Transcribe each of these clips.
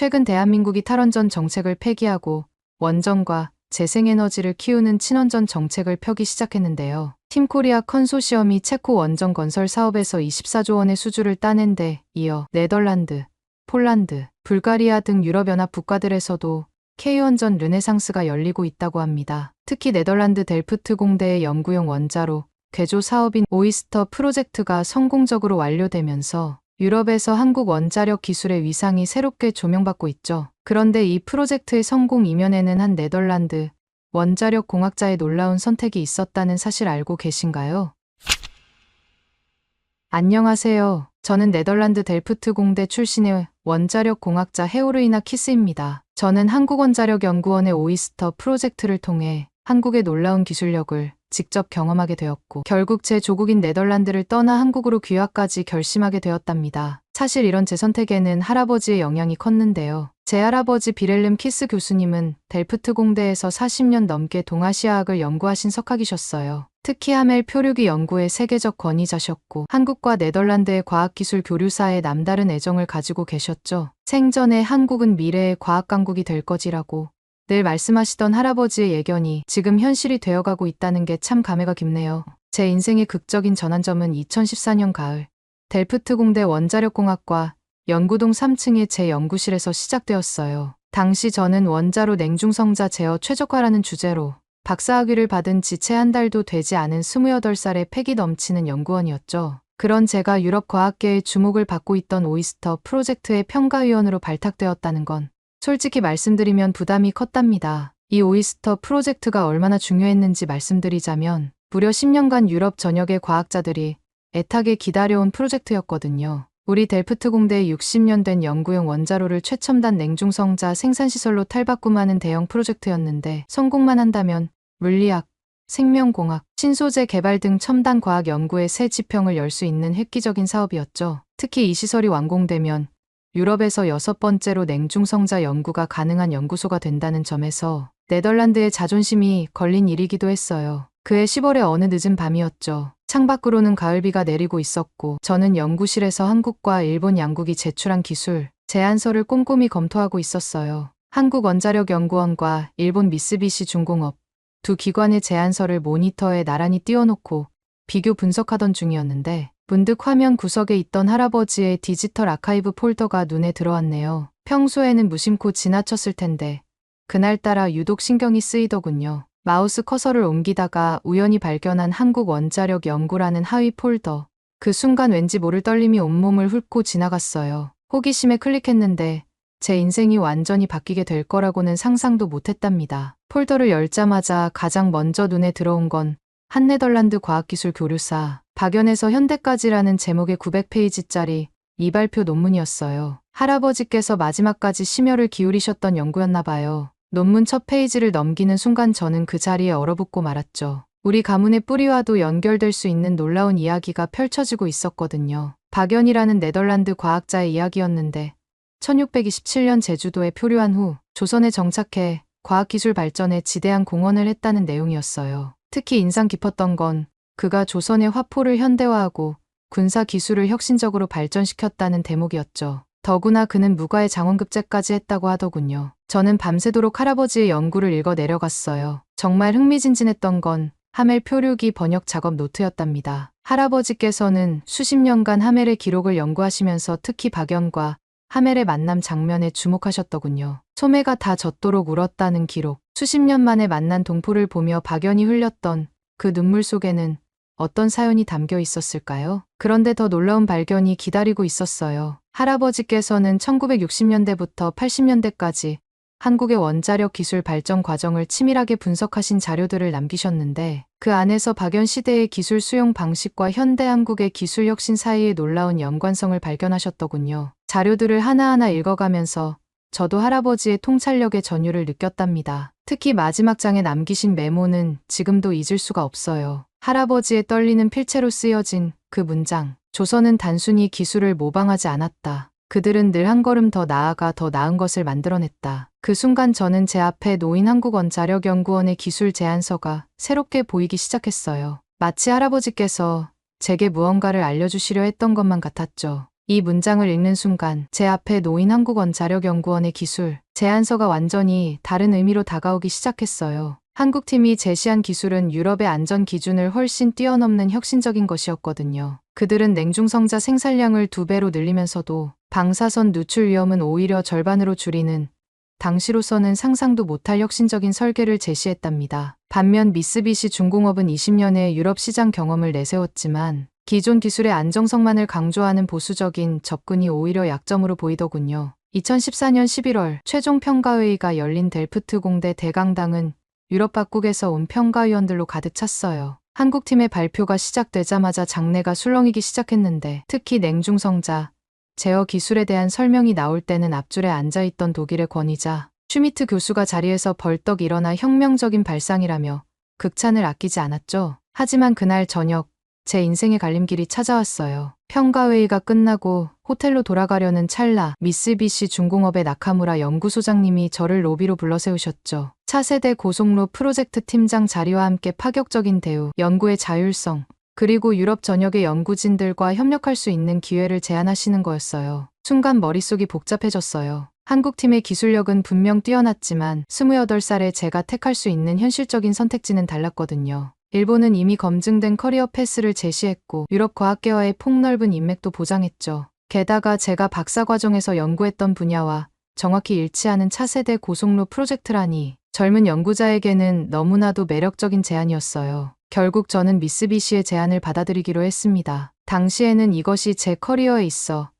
최근 대한민국이 탈원전 정책을 폐기하고 원전과 재생에너지를 키우는 친원전 정책을 펴기 시작했는데요. 팀코리아 컨소시엄이 체코 원전 건설 사업에서 24조 원의 수주를 따낸 데 이어 네덜란드, 폴란드, 불가리아 등 유럽연합 국가들에서도 K원전 르네상스가 열리고 있다고 합니다. 특히 네덜란드 델프트 공대의 연구용 원자로 개조 사업인 오이스터 프로젝트가 성공적으로 완료되면서 유럽에서 한국 원자력 기술의 위상이 새롭게 조명받고 있죠. 그런데 이 프로젝트의 성공 이면에는 한 네덜란드 원자력 공학자의 놀라운 선택이 있었다는 사실 알고 계신가요? 안녕하세요. 저는 네덜란드 델프트 공대 출신의 원자력 공학자 헤오르이나 키스입니다. 저는 한국원자력연구원의 오이스터 프로젝트를 통해 한국의 놀라운 기술력을 직접 경험하게 되었고 결국 제 조국인 네덜란드를 떠나 한국으로 귀화까지 결심하게 되었답니다. 사실 이런 제 선택에는 할아버지의 영향이 컸는데요. 제 할아버지 비렐름 키스 교수님은 델프트 공대에서 40년 넘게 동아시아학을 연구하신 석학이셨어요. 특히 하멜 표류기 연구의 세계적 권위자셨고 한국과 네덜란드의 과학기술 교류사에 남다른 애정을 가지고 계셨죠. 생전에 한국은 미래의 과학강국이 될 거지라고 늘 말씀하시던 할아버지의 예견이 지금 현실이 되어가고 있다는 게 참 감회가 깊네요. 제 인생의 극적인 전환점은 2014년 가을 델프트 공대 원자력공학과 연구동 3층의 제 연구실에서 시작되었어요. 당시 저는 원자로 냉중성자 제어 최적화라는 주제로 박사학위를 받은 지 채 한 달도 되지 않은 28살의 패기 넘치는 연구원이었죠. 그런 제가 유럽 과학계의 주목을 받고 있던 오이스터 프로젝트의 평가위원으로 발탁되었다는 건 솔직히 말씀드리면 부담이 컸답니다. 이 오이스터 프로젝트가 얼마나 중요했는지 말씀드리자면 무려 10년간 유럽 전역의 과학자들이 애타게 기다려온 프로젝트였거든요. 우리 델프트 공대의 60년 된 연구용 원자로를 최첨단 냉중성자 생산시설로 탈바꿈하는 대형 프로젝트였는데 성공만 한다면 물리학, 생명공학, 신소재 개발 등 첨단 과학 연구의 새 지평을 열 수 있는 획기적인 사업이었죠. 특히 이 시설이 완공되면 유럽에서 6번째로 냉중성자 연구가 가능한 연구소가 된다는 점에서 네덜란드의 자존심이 걸린 일이기도 했어요. 그해 10월의 어느 늦은 밤이었죠. 창밖으로는 가을비가 내리고 있었고 저는 연구실에서 한국과 일본 양국이 제출한 기술 제안서를 꼼꼼히 검토하고 있었어요. 한국원자력연구원과 일본 미쓰비시 중공업 두 기관의 제안서를 모니터에 나란히 띄워놓고 비교 분석하던 중이었는데 문득 화면 구석에 있던 할아버지의 디지털 아카이브 폴더가 눈에 들어왔네요. 평소에는 무심코 지나쳤을 텐데 그날따라 유독 신경이 쓰이더군요. 마우스 커서를 옮기다가 우연히 발견한 한국원자력연구라는 하위 폴더. 그 순간 왠지 모를 떨림이 온몸을 훑고 지나갔어요. 호기심에 클릭했는데 제 인생이 완전히 바뀌게 될 거라고는 상상도 못했답니다. 폴더를 열자마자 가장 먼저 눈에 들어온 건 한 네덜란드 과학기술 교류사 박연에서 현대까지라는 제목의 900페이지짜리 이발표 논문이었어요. 할아버지께서 마지막까지 심혈을 기울이셨던 연구였나 봐요. 논문 첫 페이지를 넘기는 순간 저는 그 자리에 얼어붙고 말았죠. 우리 가문의 뿌리와도 연결될 수 있는 놀라운 이야기가 펼쳐지고 있었거든요. 박연이라는 네덜란드 과학자의 이야기였는데 1627년 제주도에 표류한 후 조선에 정착해 과학기술 발전에 지대한 공헌을 했다는 내용이었어요. 특히 인상 깊었던 건 그가 조선의 화포를 현대화하고 군사기술을 혁신적으로 발전시켰다는 대목이었죠. 더구나 그는 무과의 장원급제까지 했다고 하더군요. 저는 밤새도록 할아버지의 연구를 읽어 내려갔어요. 정말 흥미진진했던 건 하멜 표류기 번역 작업 노트였답니다. 할아버지께서는 수십 년간 하멜의 기록을 연구하시면서 특히 박연과 하멜의 만남 장면에 주목하셨더군요. 소매가 다 젖도록 울었다는 기록, 수십 년 만에 만난 동포를 보며 박연이 흘렸던 그 눈물 속에는 어떤 사연이 담겨 있었을까요? 그런데 더 놀라운 발견이 기다리고 있었어요. 할아버지께서는 1960년대부터 80년대까지 한국의 원자력 기술 발전 과정을 치밀하게 분석하신 자료들을 남기셨는데 그 안에서 박연 시대의 기술 수용 방식과 현대 한국의 기술 혁신 사이의 놀라운 연관성을 발견하셨더군요. 자료들을 하나하나 읽어가면서 저도 할아버지의 통찰력의 전율을 느꼈답니다. 특히 마지막 장에 남기신 메모는 지금도 잊을 수가 없어요. 할아버지의 떨리는 필체로 쓰여진 그 문장. 조선은 단순히 기술을 모방하지 않았다. 그들은 늘 한 걸음 더 나아가 더 나은 것을 만들어냈다. 그 순간 저는 제 앞에 놓인 한국원자력연구원의 기술 제안서가 새롭게 보이기 시작했어요. 마치 할아버지께서 제게 무언가를 알려주시려 했던 것만 같았죠. 이 문장을 읽는 순간 제 앞에 놓인 한국원자력연구원의 기술, 제안서가 완전히 다른 의미로 다가오기 시작했어요. 한국팀이 제시한 기술은 유럽의 안전 기준을 훨씬 뛰어넘는 혁신적인 것이었거든요. 그들은 냉중성자 생산량을 2배로 늘리면서도 방사선 누출 위험은 오히려 절반으로 줄이는 당시로서는 상상도 못할 혁신적인 설계를 제시했답니다. 반면 미쓰비시 중공업은 20년의 유럽 시장 경험을 내세웠지만 기존 기술의 안정성만을 강조하는 보수적인 접근이 오히려 약점으로 보이더군요. 2014년 11월 최종 평가회의가 열린 델프트 공대 대강당은 유럽 각국에서 온 평가위원들로 가득 찼어요. 한국팀의 발표가 시작되자마자 장내가 술렁이기 시작했는데 특히 냉중성자, 제어 기술에 대한 설명이 나올 때는 앞줄에 앉아있던 독일의 권위자 슈미트 교수가 자리에서 벌떡 일어나 혁명적인 발상이라며 극찬을 아끼지 않았죠. 하지만 그날 저녁 제 인생의 갈림길이 찾아왔어요. 평가회의가 끝나고 호텔로 돌아가려는 찰나 미쓰비시 중공업의 나카무라 연구소장님이 저를 로비로 불러세우셨죠. 차세대 고속로 프로젝트 팀장 자리와 함께 파격적인 대우, 연구의 자율성, 그리고 유럽 전역의 연구진들과 협력할 수 있는 기회를 제안하시는 거였어요. 순간 머릿속이 복잡해졌어요. 한국팀의 기술력은 분명 뛰어났지만 28살에 제가 택할 수 있는 현실적인 선택지는 달랐거든요. 일본은 이미 검증된 커리어 패스를 제시했고 유럽 과학계와의 폭넓은 인맥도 보장했죠. 게다가 제가 박사과정에서 연구했던 분야와 정확히 일치하는 차세대 고속로 프로젝트라니 젊은 연구자에게는 너무나도 매력적인 제안이었어요. 결국 저는 미쓰비시의 제안을 받아들이기로 했습니다. 당시에는 이것이 제 커리어에 있어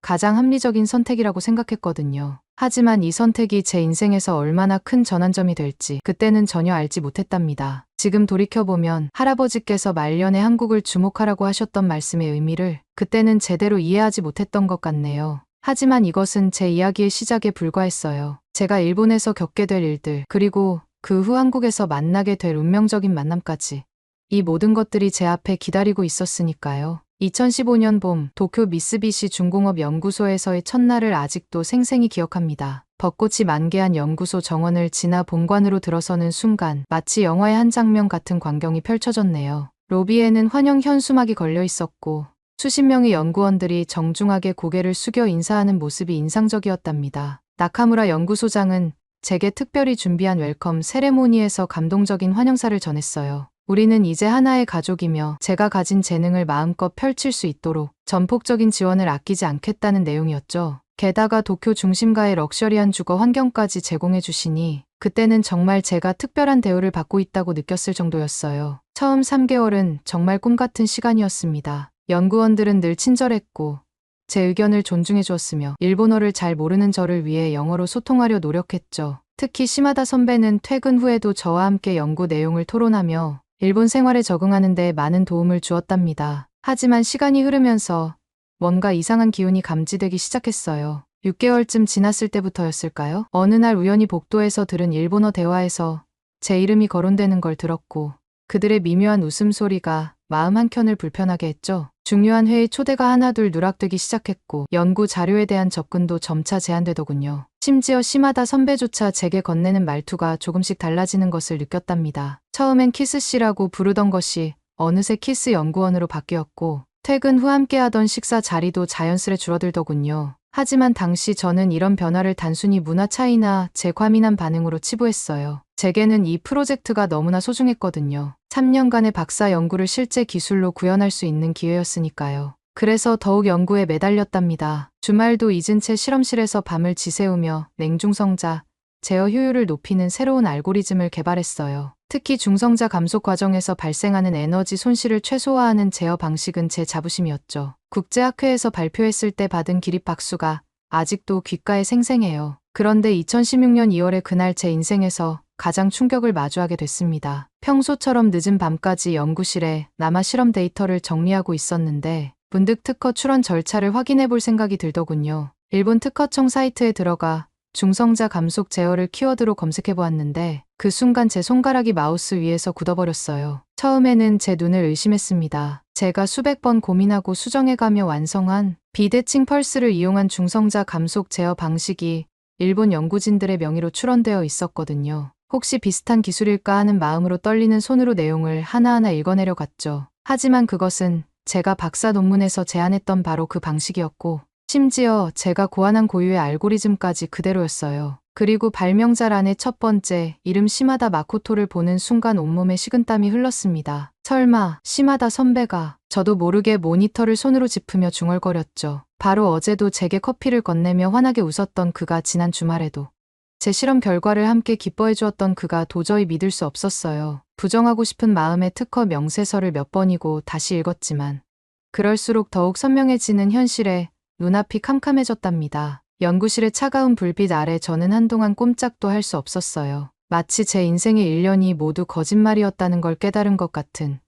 가장 합리적인 선택이라고 생각했거든요. 하지만 이 선택이 제 인생에서 얼마나 큰 전환점이 될지 그때는 전혀 알지 못했답니다. 지금 돌이켜보면 할아버지께서 말년에 한국을 주목하라고 하셨던 말씀의 의미를 그때는 제대로 이해하지 못했던 것 같네요. 하지만 이것은 제 이야기의 시작에 불과했어요. 제가 일본에서 겪게 될 일들, 그리고 그 후 한국에서 만나게 될 운명적인 만남까지. 이 모든 것들이 제 앞에 기다리고 있었으니까요. 2015년 봄 도쿄 미쓰비시 중공업 연구소에서의 첫날을 아직도 생생히 기억합니다. 벚꽃이 만개한 연구소 정원을 지나 본관으로 들어서는 순간 마치 영화의 한 장면 같은 광경이 펼쳐졌네요. 로비에는 환영 현수막이 걸려 있었고 수십 명의 연구원들이 정중하게 고개를 숙여 인사하는 모습이 인상적이었답니다. 나카무라 연구소장은 제게 특별히 준비한 웰컴 세레모니에서 감동적인 환영사를 전했어요. 우리는 이제 하나의 가족이며 제가 가진 재능을 마음껏 펼칠 수 있도록 전폭적인 지원을 아끼지 않겠다는 내용이었죠. 게다가 도쿄 중심가의 럭셔리한 주거 환경까지 제공해 주시니 그때는 정말 제가 특별한 대우를 받고 있다고 느꼈을 정도였어요. 처음 3개월은 정말 꿈 같은 시간이었습니다. 연구원들은 늘 친절했고 제 의견을 존중해 주었으며 일본어를 잘 모르는 저를 위해 영어로 소통하려 노력했죠. 특히 시마다 선배는 퇴근 후에도 저와 함께 연구 내용을 토론하며 일본 생활에 적응하는 데 많은 도움을 주었답니다. 하지만 시간이 흐르면서 뭔가 이상한 기운이 감지되기 시작했어요. 6개월쯤 지났을 때부터였을까요? 어느 날 우연히 복도에서 들은 일본어 대화에서 제 이름이 거론되는 걸 들었고 그들의 미묘한 웃음소리가 마음 한켠을 불편하게 했죠. 중요한 회의 초대가 하나둘 누락되기 시작했고 연구 자료에 대한 접근도 점차 제한되더군요. 심지어 시마다 선배조차 제게 건네는 말투가 조금씩 달라지는 것을 느꼈답니다. 처음엔 키스씨라고 부르던 것이 어느새 키스 연구원으로 바뀌었고 퇴근 후 함께하던 식사 자리도 자연스레 줄어들더군요. 하지만 당시 저는 이런 변화를 단순히 문화 차이나 제 과민한 반응으로 치부했어요. 제게는 이 프로젝트가 너무나 소중했거든요. 3년간의 박사 연구를 실제 기술로 구현할 수 있는 기회였으니까요. 그래서 더욱 연구에 매달렸답니다. 주말도 잊은 채 실험실에서 밤을 지새우며 냉중성자, 제어 효율을 높이는 새로운 알고리즘을 개발했어요. 특히 중성자 감속 과정에서 발생하는 에너지 손실을 최소화하는 제어 방식은 제 자부심이었죠. 국제학회에서 발표했을 때 받은 기립박수가 아직도 귓가에 생생해요. 그런데 2016년 2월에 그날 제 인생에서 가장 충격을 마주하게 됐습니다. 평소처럼 늦은 밤까지 연구실에 남아 실험 데이터를 정리하고 있었는데 문득 특허 출원 절차를 확인해 볼 생각이 들더군요. 일본 특허청 사이트에 들어가 중성자 감속 제어를 키워드로 검색해 보았는데 그 순간 제 손가락이 마우스 위에서 굳어버렸어요. 처음에는 제 눈을 의심했습니다. 제가 수백 번 고민하고 수정해가며 완성한 비대칭 펄스를 이용한 중성자 감속 제어 방식이 일본 연구진들의 명의로 출원되어 있었거든요. 혹시 비슷한 기술일까 하는 마음으로 떨리는 손으로 내용을 하나하나 읽어내려 갔죠. 하지만 그것은 제가 박사 논문에서 제안했던 바로 그 방식이었고, 심지어 제가 고안한 고유의 알고리즘까지 그대로였어요. 그리고 발명자란의 첫 번째 이름 시마다 마코토를 보는 순간 온몸에 식은땀이 흘렀습니다. 설마 시마다 선배가. 저도 모르게 모니터를 손으로 짚으며 중얼거렸죠. 바로 어제도 제게 커피를 건네며 환하게 웃었던 그가, 지난 주말에도 제 실험 결과를 함께 기뻐해 주었던 그가 도저히 믿을 수 없었어요. 부정하고 싶은 마음에 특허 명세서를 몇 번이고 다시 읽었지만 그럴수록 더욱 선명해지는 현실에 눈앞이 캄캄해졌답니다. 연구실의 차가운 불빛 아래 저는 한동안 꼼짝도 할 수 없었어요. 마치 제 인생의 일년이 모두 거짓말이었다는 걸 깨달은 것 같은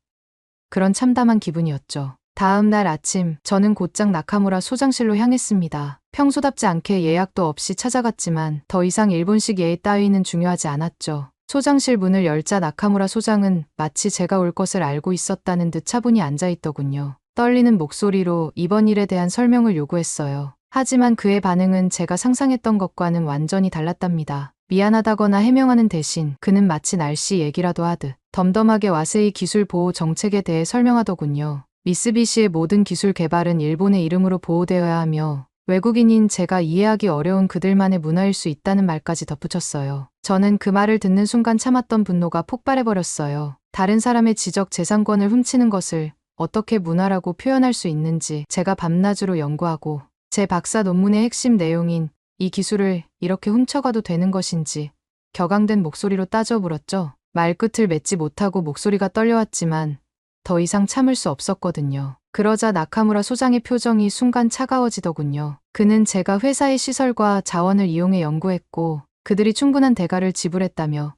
그런 참담한 기분이었죠. 다음 날 아침, 저는 곧장 나카무라 소장실로 향했습니다. 평소답지 않게 예약도 없이 찾아갔지만 더 이상 일본식 예의 따위는 중요하지 않았죠. 소장실 문을 열자 나카무라 소장은 마치 제가 올 것을 알고 있었다는 듯 차분히 앉아있더군요. 떨리는 목소리로 이번 일에 대한 설명을 요구했어요. 하지만 그의 반응은 제가 상상했던 것과는 완전히 달랐답니다. 미안하다거나 해명하는 대신 그는 마치 날씨 얘기라도 하듯 덤덤하게 와세이 기술 보호 정책에 대해 설명하더군요. 미쓰비시의 모든 기술 개발은 일본의 이름으로 보호되어야 하며 외국인인 제가 이해하기 어려운 그들만의 문화일 수 있다는 말까지 덧붙였어요. 저는 그 말을 듣는 순간 참았던 분노가 폭발해버렸어요. 다른 사람의 지적 재산권을 훔치는 것을 어떻게 문화라고 표현할 수 있는지, 제가 밤낮으로 연구하고 제 박사 논문의 핵심 내용인 이 기술을 이렇게 훔쳐가도 되는 것인지 격앙된 목소리로 따져 물었죠. 말끝을 맺지 못하고 목소리가 떨려왔지만 더 이상 참을 수 없었거든요. 그러자 나카무라 소장의 표정이 순간 차가워지더군요. 그는 제가 회사의 시설과 자원을 이용해 연구했고 그들이 충분한 대가를 지불했다며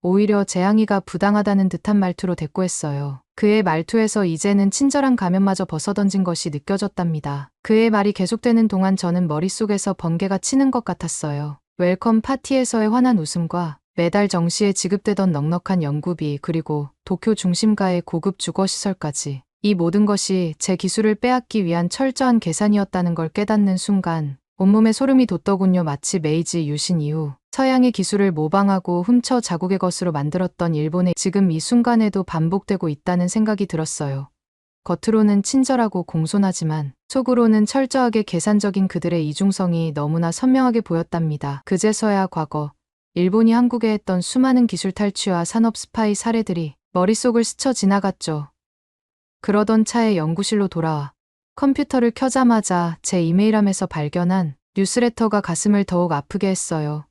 오히려 제 항의가 부당하다는 듯한 말투로 대꾸했어요. 그의 말투에서 이제는 친절한 가면마저 벗어던진 것이 느껴졌답니다. 그의 말이 계속되는 동안 저는 머릿속에서 번개가 치는 것 같았어요. 웰컴 파티에서의 환한 웃음과 매달 정시에 지급되던 넉넉한 연구비, 그리고 도쿄 중심가의 고급 주거시설까지, 이 모든 것이 제 기술을 빼앗기 위한 철저한 계산이었다는 걸 깨닫는 순간 온몸에 소름이 돋더군요. 마치 메이지 유신 이후 서양의 기술을 모방하고 훔쳐 자국의 것으로 만들었던 일본의 지금 이 순간에도 반복되고 있다는 생각이 들었어요. 겉으로는 친절하고 공손하지만 속으로는 철저하게 계산적인 그들의 이중성이 너무나 선명하게 보였답니다. 그제서야 과거 일본이 한국에 했던 수많은 기술 탈취와 산업 스파이 사례들이 머릿속을 스쳐 지나갔죠. 그러던 차에 연구실로 돌아와 컴퓨터를 켜자마자 제 이메일함에서 발견한 뉴스레터가 가슴을 더욱 아프게 했어요.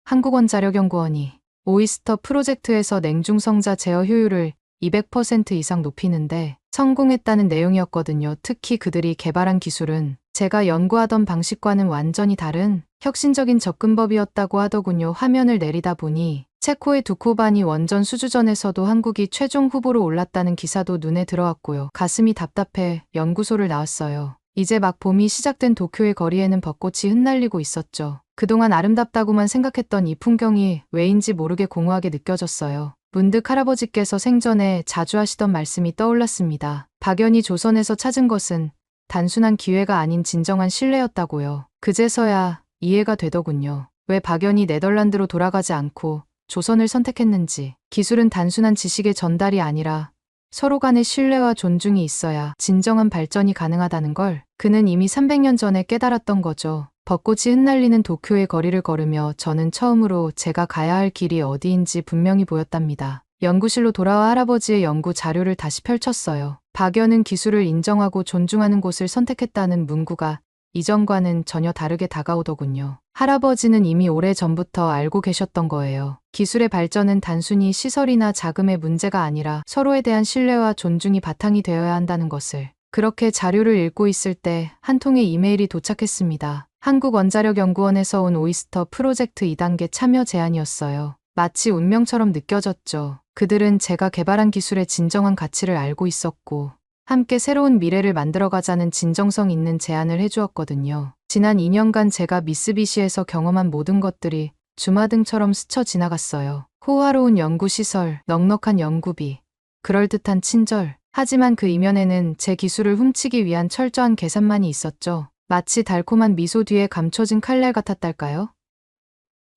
한국원자력연구원이 오이스터 프로젝트에서 냉중성자 제어 효율을 200% 이상 높이는데 성공했다는 내용이었거든요. 특히 그들이 개발한 기술은 제가 연구하던 방식과는 완전히 다른 혁신적인 접근법이었다고 하더군요. 화면을 내리다 보니 체코의 두코바니 원전 수주전에서도 한국이 최종 후보로 올랐다는 기사도 눈에 들어왔고요. 가슴이 답답해 연구소를 나왔어요. 이제 막 봄이 시작된 도쿄의 거리에는 벚꽃이 흩날리고 있었죠. 그동안 아름답다고만 생각했던 이 풍경이 왜인지 모르게 공허하게 느껴졌어요. 문득 할아버지께서 생전에 자주 하시던 말씀이 떠올랐습니다. 박연이 조선에서 찾은 것은 단순한 기회가 아닌 진정한 신뢰였다고요. 그제서야 이해가 되더군요. 왜 박연이 네덜란드로 돌아가지 않고 조선을 선택했는지. 기술은 단순한 지식의 전달이 아니라 서로 간의 신뢰와 존중이 있어야 진정한 발전이 가능하다는 걸 그는 이미 300년 전에 깨달았던 거죠. 벚꽃이 흩날리는 도쿄의 거리를 걸으며 저는 처음으로 제가 가야 할 길이 어디인지 분명히 보였답니다. 연구실로 돌아와 할아버지의 연구 자료를 다시 펼쳤어요. 박연은 기술을 인정하고 존중하는 곳을 선택했다는 문구가 이전과는 전혀 다르게 다가오더군요. 할아버지는 이미 오래전부터 알고 계셨던 거예요. 기술의 발전은 단순히 시설이나 자금의 문제가 아니라 서로에 대한 신뢰와 존중이 바탕이 되어야 한다는 것을. 그렇게 자료를 읽고 있을 때 한 통의 이메일이 도착했습니다. 한국원자력연구원에서 온 오이스터 프로젝트 2단계 참여 제안이었어요. 마치 운명처럼 느껴졌죠. 그들은 제가 개발한 기술의 진정한 가치를 알고 있었고 함께 새로운 미래를 만들어가자는 진정성 있는 제안을 해주었거든요. 지난 2년간 제가 미쓰비시에서 경험한 모든 것들이 주마등처럼 스쳐 지나갔어요. 호화로운 연구시설, 넉넉한 연구비, 그럴듯한 친절. 하지만 그 이면에는 제 기술을 훔치기 위한 철저한 계산만이 있었죠. 마치 달콤한 미소 뒤에 감춰진 칼날 같았달까요?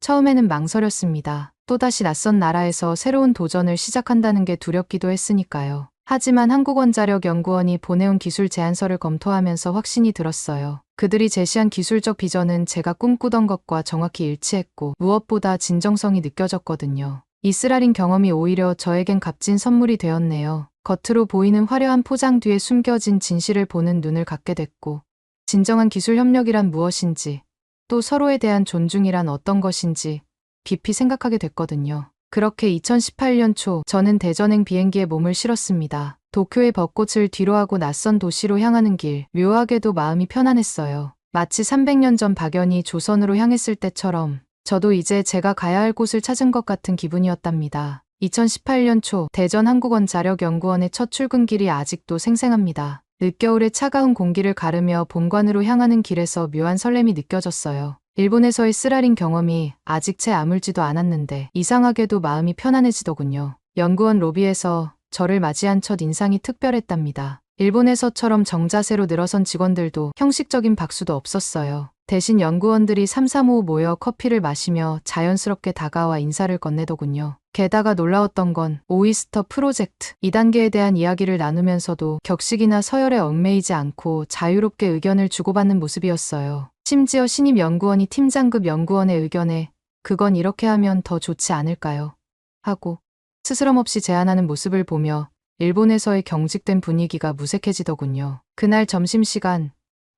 처음에는 망설였습니다. 또다시 낯선 나라에서 새로운 도전을 시작한다는 게 두렵기도 했으니까요. 하지만 한국원자력연구원이 보내온 기술 제안서를 검토하면서 확신이 들었어요. 그들이 제시한 기술적 비전은 제가 꿈꾸던 것과 정확히 일치했고 무엇보다 진정성이 느껴졌거든요. 이스라린 경험이 오히려 저에겐 값진 선물이 되었네요. 겉으로 보이는 화려한 포장 뒤에 숨겨진 진실을 보는 눈을 갖게 됐고, 진정한 기술 협력이란 무엇인지, 또 서로에 대한 존중이란 어떤 것인지 깊이 생각하게 됐거든요. 그렇게 2018년 초 저는 대전행 비행기에 몸을 실었습니다. 도쿄의 벚꽃을 뒤로하고 낯선 도시로 향하는 길, 묘하게도 마음이 편안했어요. 마치 300년 전 박연이 조선으로 향했을 때처럼 저도 이제 제가 가야 할 곳을 찾은 것 같은 기분이었답니다. 2018년 초 대전 한국원자력연구원의 첫 출근길이 아직도 생생합니다. 늦겨울의 차가운 공기를 가르며 본관으로 향하는 길에서 묘한 설렘이 느껴졌어요. 일본에서의 쓰라린 경험이 아직 채 아물지도 않았는데 이상하게도 마음이 편안해지더군요. 연구원 로비에서 저를 맞이한 첫 인상이 특별했답니다. 일본에서처럼 정자세로 늘어선 직원들도 형식적인 박수도 없었어요. 대신 연구원들이 삼삼오오 모여 커피를 마시며 자연스럽게 다가와 인사를 건네더군요. 게다가 놀라웠던 건 오이스터 프로젝트 2단계에 대한 이야기를 나누면서도 격식이나 서열에 얽매이지 않고 자유롭게 의견을 주고받는 모습이었어요. 심지어 신입 연구원이 팀장급 연구원의 의견에 그건 이렇게 하면 더 좋지 않을까요? 하고 스스럼 없이 제안하는 모습을 보며 일본에서의 경직된 분위기가 무색해지더군요. 그날 점심시간,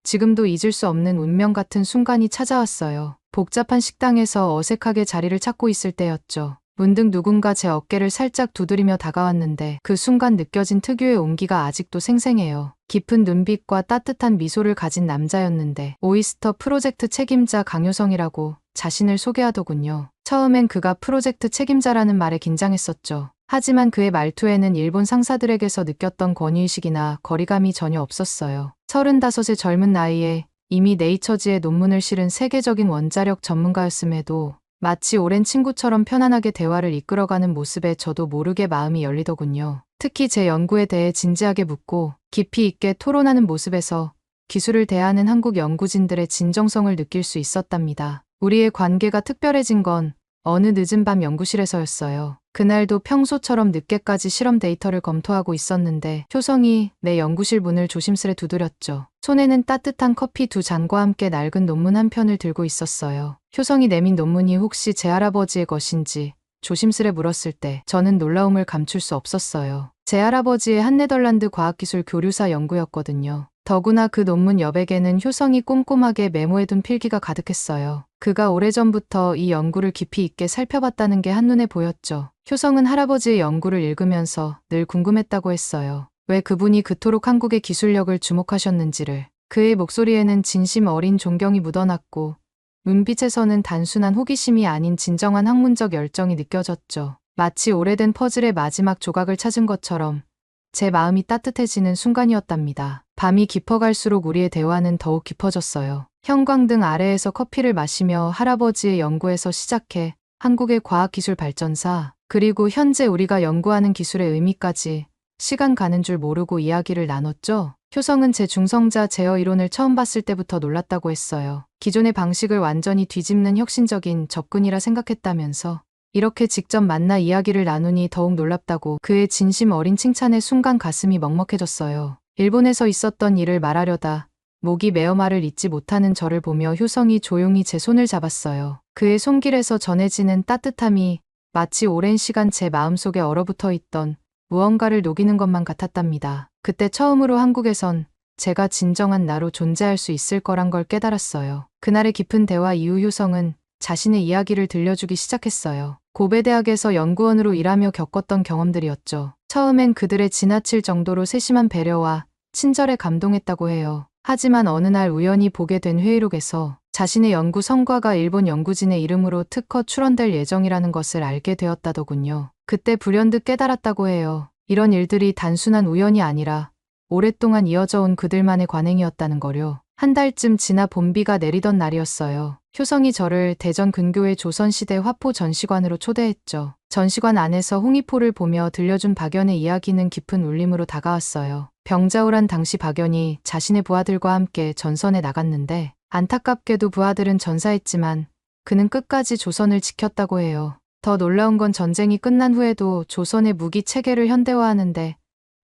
지금도 잊을 수 없는 운명 같은 순간이 찾아왔어요. 복잡한 식당에서 어색하게 자리를 찾고 있을 때였죠. 문득 누군가 제 어깨를 살짝 두드리며 다가왔는데 그 순간 느껴진 특유의 온기가 아직도 생생해요. 깊은 눈빛과 따뜻한 미소를 가진 남자였는데 오이스터 프로젝트 책임자 강효성이라고 자신을 소개하더군요. 처음엔 그가 프로젝트 책임자라는 말에 긴장했었죠. 하지만 그의 말투에는 일본 상사들에게서 느꼈던 권위의식이나 거리감이 전혀 없었어요. 35의 젊은 나이에 이미 네이처지에 논문을 실은 세계적인 원자력 전문가였음에도 마치 오랜 친구처럼 편안하게 대화를 이끌어가는 모습에 저도 모르게 마음이 열리더군요. 특히 제 연구에 대해 진지하게 묻고 깊이 있게 토론하는 모습에서 기술을 대하는 한국 연구진들의 진정성을 느낄 수 있었답니다. 우리의 관계가 특별해진 건 어느 늦은 밤 연구실에서였어요. 그날도 평소처럼 늦게까지 실험 데이터를 검토하고 있었는데 효성이 내 연구실 문을 조심스레 두드렸죠. 손에는 따뜻한 커피 2잔과 함께 낡은 논문 한 편을 들고 있었어요. 효성이 내민 논문이 혹시 제 할아버지의 것인지 조심스레 물었을 때 저는 놀라움을 감출 수 없었어요. 제 할아버지의 한네덜란드 과학기술 교류사 연구였거든요. 더구나 그 논문 여백에는 효성이 꼼꼼하게 메모해둔 필기가 가득했어요. 그가 오래전부터 이 연구를 깊이 있게 살펴봤다는 게 한눈에 보였죠. 효성은 할아버지의 연구를 읽으면서 늘 궁금했다고 했어요. 왜 그분이 그토록 한국의 기술력을 주목하셨는지를. 그의 목소리에는 진심 어린 존경이 묻어났고 눈빛에서는 단순한 호기심이 아닌 진정한 학문적 열정이 느껴졌죠. 마치 오래된 퍼즐의 마지막 조각을 찾은 것처럼 제 마음이 따뜻해지는 순간이었답니다. 밤이 깊어갈수록 우리의 대화는 더욱 깊어졌어요. 형광등 아래에서 커피를 마시며 할아버지의 연구에서 시작해 한국의 과학기술 발전사, 그리고 현재 우리가 연구하는 기술의 의미까지 시간 가는 줄 모르고 이야기를 나눴죠. 효성은 제 중성자 제어 이론을 처음 봤을 때부터 놀랐다고 했어요. 기존의 방식을 완전히 뒤집는 혁신적인 접근이라 생각했다면서 이렇게 직접 만나 이야기를 나누니 더욱 놀랍다고 그의 진심 어린 칭찬에 순간 가슴이 먹먹해졌어요. 일본에서 있었던 일을 말하려다 목이 메어 말을 잇지 못하는 저를 보며 효성이 조용히 제 손을 잡았어요. 그의 손길에서 전해지는 따뜻함이 마치 오랜 시간 제 마음속에 얼어붙어 있던 무언가를 녹이는 것만 같았답니다. 그때 처음으로 한국에선 제가 진정한 나로 존재할 수 있을 거란 걸 깨달았어요. 그날의 깊은 대화 이후 효성은 자신의 이야기를 들려주기 시작했어요. 고베대학에서 연구원으로 일하며 겪었던 경험들이었죠. 처음엔 그들의 지나칠 정도로 세심한 배려와 친절에 감동했다고 해요. 하지만 어느 날 우연히 보게 된 회의록에서 자신의 연구 성과가 일본 연구진의 이름으로 특허 출원될 예정이라는 것을 알게 되었다더군요. 그때 불현듯 깨달았다고 해요. 이런 일들이 단순한 우연이 아니라 오랫동안 이어져 온 그들만의 관행이었다는 거요. 한 달쯤 지나 봄비가 내리던 날이었어요. 효성이 저를 대전 근교의 조선시대 화포 전시관으로 초대했죠. 전시관 안에서 홍위포를 보며 들려준 박연의 이야기는 깊은 울림으로 다가왔어요. 병자호란 당시 박연이 자신의 부하들과 함께 전선에 나갔는데 안타깝게도 부하들은 전사했지만 그는 끝까지 조선을 지켰다고 해요. 더 놀라운 건 전쟁이 끝난 후에도 조선의 무기 체계를 현대화하는데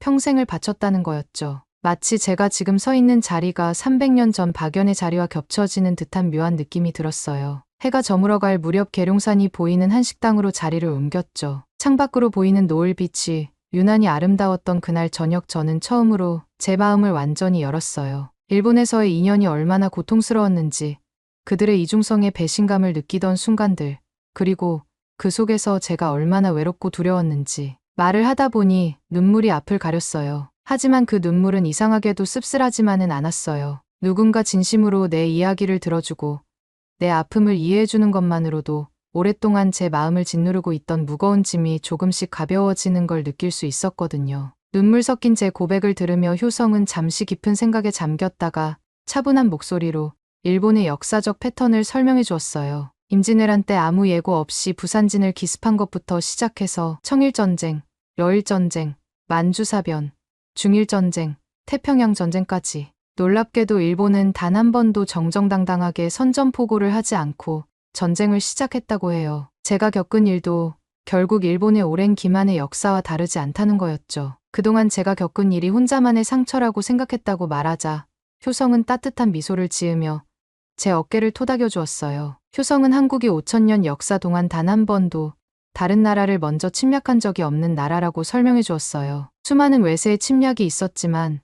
평생을 바쳤다는 거였죠. 마치 제가 지금 서 있는 자리가 300년 전 박연의 자리와 겹쳐지는 듯한 묘한 느낌이 들었어요. 해가 저물어갈 무렵 계룡산이 보이는 한식당으로 자리를 옮겼죠. 창밖으로 보이는 노을빛이 유난히 아름다웠던 그날 저녁 저는 처음으로 제 마음을 완전히 열었어요. 일본에서의 인연이 얼마나 고통스러웠는지, 그들의 이중성의 배신감을 느끼던 순간들, 그리고 그 속에서 제가 얼마나 외롭고 두려웠는지. 말을 하다 보니 눈물이 앞을 가렸어요. 하지만 그 눈물은 이상하게도 씁쓸하지만은 않았어요. 누군가 진심으로 내 이야기를 들어주고 내 아픔을 이해해주는 것만으로도 오랫동안 제 마음을 짓누르고 있던 무거운 짐이 조금씩 가벼워지는 걸 느낄 수 있었거든요. 눈물 섞인 제 고백을 들으며 효성은 잠시 깊은 생각에 잠겼다가 차분한 목소리로 일본의 역사적 패턴을 설명해 주었어요. 임진왜란 때 아무 예고 없이 부산진을 기습한 것부터 시작해서 청일전쟁, 여일전쟁, 만주사변, 중일전쟁, 태평양전쟁까지. 놀랍게도 일본은 단 한 번도 정정당당하게 선전포고를 하지 않고 전쟁을 시작했다고 해요. 제가 겪은 일도 결국 일본의 오랜 기만의 역사와 다르지 않다는 거였죠. 그동안 제가 겪은 일이 혼자만의 상처라고 생각했다고 말하자 효성은 따뜻한 미소를 지으며 제 어깨를 토닥여 주었어요. 효성은 한국이 5000년 역사 동안 단 한 번도 다른 나라를 먼저 침략한 적이 없는 나라라고 설명해 주었어요. 수많은 외세의 침략이 있었지만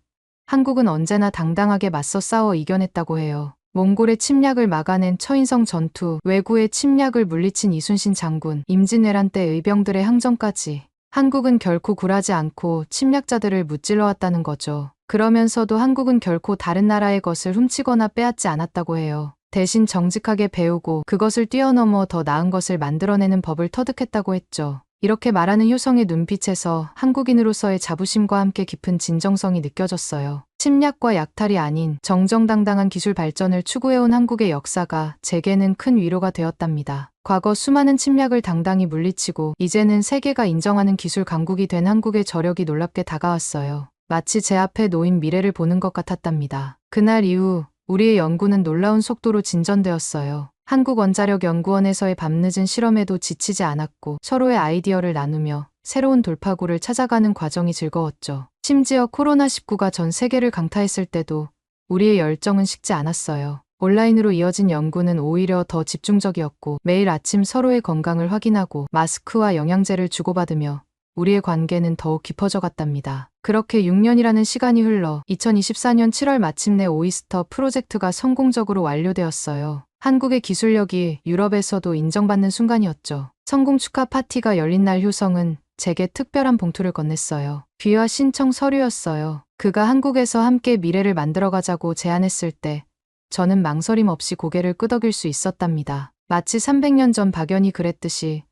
한국은 언제나 당당하게 맞서 싸워 이겨냈다고 해요. 몽골의 침략을 막아낸 처인성 전투, 왜구의 침략을 물리친 이순신 장군, 임진왜란 때 의병들의 항전까지 한국은 결코 굴하지 않고 침략자들을 무찔러 왔다는 거죠. 그러면서도 한국은 결코 다른 나라의 것을 훔치거나 빼앗지 않았다고 해요. 대신 정직하게 배우고 그것을 뛰어넘어 더 나은 것을 만들어내는 법을 터득했다고 했죠. 이렇게 말하는 효성의 눈빛에서 한국인으로서의 자부심과 함께 깊은 진정성이 느껴졌어요. 침략과 약탈이 아닌 정정당당한 기술 발전을 추구해온 한국의 역사가 제게는 큰 위로가 되었답니다. 과거 수많은 침략을 당당히 물리치고 이제는 세계가 인정하는 기술 강국이 된 한국의 저력이 놀랍게 다가왔어요. 마치 제 앞에 놓인 미래를 보는 것 같았답니다. 그날 이후 우리의 연구는 놀라운 속도로 진전되었어요. 한국원자력연구원에서의 밤늦은 실험에도 지치지 않았고 서로의 아이디어를 나누며 새로운 돌파구를 찾아가는 과정이 즐거웠죠. 심지어 코로나19가 전 세계를 강타했을 때도 우리의 열정은 식지 않았어요. 온라인으로 이어진 연구는 오히려 더 집중적이었고 매일 아침 서로의 건강을 확인하고 마스크와 영양제를 주고받으며 우리의 관계는 더욱 깊어져 갔답니다. 그렇게 6년이라는 시간이 흘러 2024년 7월 마침내 오이스터 프로젝트가 성공적으로 완료되었어요. 한국의 기술력이 유럽에서도 인정받는 순간이었죠. 성공 축하 파티가 열린 날 효성은 제게 특별한 봉투를 건넸어요. 귀화 신청 서류였어요. 그가 한국에서 함께 미래를 만들어가자고 제안했을 때 저는 망설임 없이 고개를 끄덕일 수 있었답니다. 마치 300년 전 박연이 그랬듯이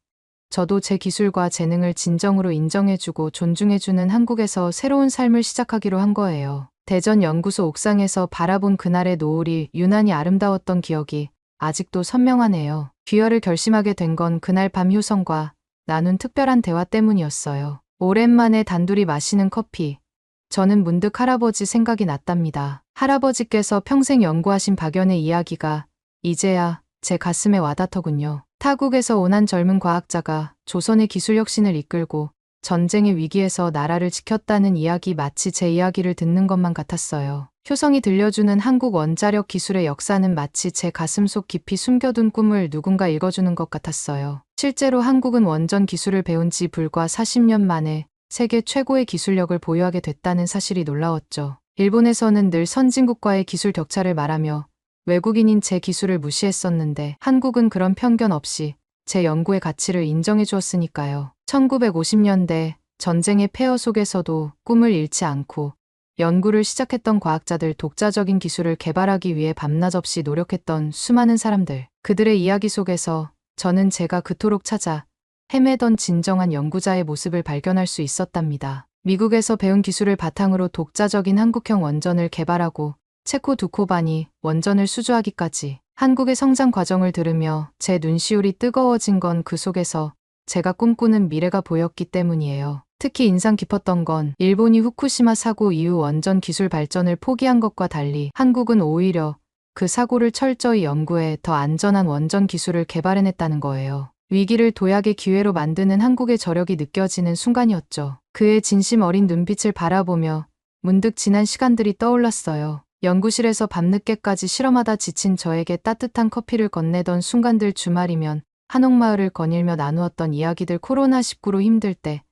저도 제 기술과 재능을 진정으로 인정해주고 존중해주는 한국에서 새로운 삶을 시작하기로 한 거예요. 대전 연구소 옥상에서 바라본 그날의 노을이 유난히 아름다웠던 기억이 아직도 선명하네요. 귀화를 결심하게 된 건 그날 밤 효성과 나눈 특별한 대화 때문이었어요. 오랜만에 단둘이 마시는 커피. 저는 문득 할아버지 생각이 났답니다. 할아버지께서 평생 연구하신 박연의 이야기가 이제야 제 가슴에 와닿더군요. 타국에서 온 한 젊은 과학자가 조선의 기술 혁신을 이끌고 전쟁의 위기에서 나라를 지켰다는 이야기, 마치 제 이야기를 듣는 것만 같았어요. 효성이 들려주는 한국 원자력 기술의 역사는 마치 제 가슴속 깊이 숨겨둔 꿈을 누군가 읽어주는 것 같았어요. 실제로 한국은 원전 기술을 배운 지 불과 40년 만에 세계 최고의 기술력을 보유하게 됐다는 사실이 놀라웠죠. 일본에서는 늘 선진국과의 기술 격차를 말하며 외국인인 제 기술을 무시했었는데 한국은 그런 편견 없이 제 연구의 가치를 인정해 주었으니까요. 1950년대 전쟁의 폐허 속에서도 꿈을 잃지 않고 연구를 시작했던 과학자들, 독자적인 기술을 개발하기 위해 밤낮 없이 노력했던 수많은 사람들, 그들의 이야기 속에서 저는 제가 그토록 찾아 헤매던 진정한 연구자의 모습을 발견할 수 있었답니다. 미국에서 배운 기술을 바탕으로 독자적인 한국형 원전을 개발하고 체코 두코반이 원전을 수주하기까지 한국의 성장 과정을 들으며 제 눈시울이 뜨거워진 건 그 속에서 제가 꿈꾸는 미래가 보였기 때문이에요. 특히 인상 깊었던 건 일본이 후쿠시마 사고 이후 원전 기술 발전을 포기한 것과 달리 한국은 오히려 그 사고를 철저히 연구해 더 안전한 원전 기술을 개발해냈다는 거예요. 위기를 도약의 기회로 만드는 한국의 저력이 느껴지는 순간이었죠. 그의 진심 어린 눈빛을 바라보며 문득 지난 시간들이 떠올랐어요. 연구실에서 밤늦게까지 실험하다 지친 저에게 따뜻한 커피를 건네던 순간들, 주말이면 한옥마을을 거닐며 나누었던 이야기들, 코로나19로 힘들 때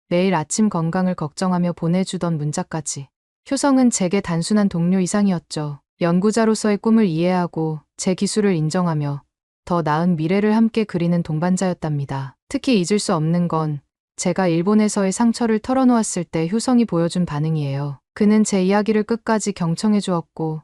매일 아침 건강을 걱정하며 보내주던 문자까지. 효성은 제게 단순한 동료 이상이었죠. 연구자로서의 꿈을 이해하고 제 기술을 인정하며 더 나은 미래를 함께 그리는 동반자였답니다. 특히 잊을 수 없는 건 제가 일본에서의 상처를 털어놓았을 때 효성이 보여준 반응이에요. 그는 제 이야기를 끝까지 경청해 주었고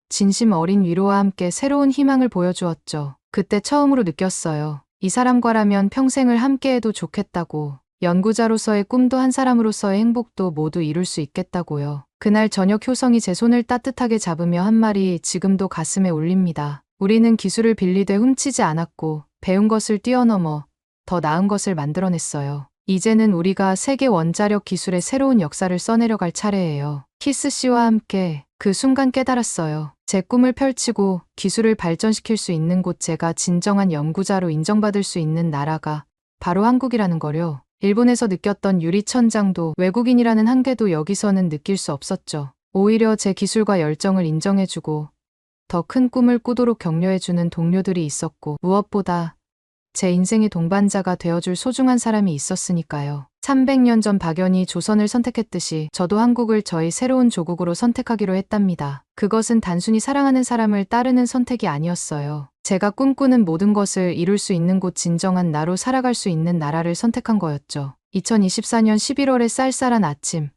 진심 어린 위로와 함께 새로운 희망을 보여주었죠. 그때 처음으로 느꼈어요. 이 사람과라면 평생을 함께해도 좋겠다고. 연구자로서의 꿈도 한 사람으로서의 행복도 모두 이룰 수 있겠다고요. 그날 저녁 효성이 제 손을 따뜻하게 잡으며 한 말이 지금도 가슴에 울립니다. 우리는 기술을 빌리되 훔치지 않았고 배운 것을 뛰어넘어 더 나은 것을 만들어냈어요. 이제는 우리가 세계 원자력 기술의 새로운 역사를 써내려갈 차례예요. 키스 씨와 함께 그 순간 깨달았어요. 제 꿈을 펼치고 기술을 발전시킬 수 있는 곳, 제가 진정한 연구자로 인정받을 수 있는 나라가 바로 한국이라는 거요. 일본에서 느꼈던 유리천장도 외국인이라는 한계도 여기서는 느낄 수 없었죠. 오히려 제 기술과 열정을 인정해주고 더 큰 꿈을 꾸도록 격려해주는 동료들이 있었고, 무엇보다 제 인생의 동반자가 되어줄 소중한 사람이 있었으니까요. 300년 전 박연이 조선을 선택했듯이 저도 한국을 저희 새로운 조국으로 선택하기로 했답니다. 그것은 단순히 사랑하는 사람을 따르는 선택이 아니었어요. 제가 꿈꾸는 모든 것을 이룰 수 있는 곳, 진정한 나로 살아갈 수 있는 나라를 선택한 거였죠. 2024년 11월의 쌀쌀한 아침,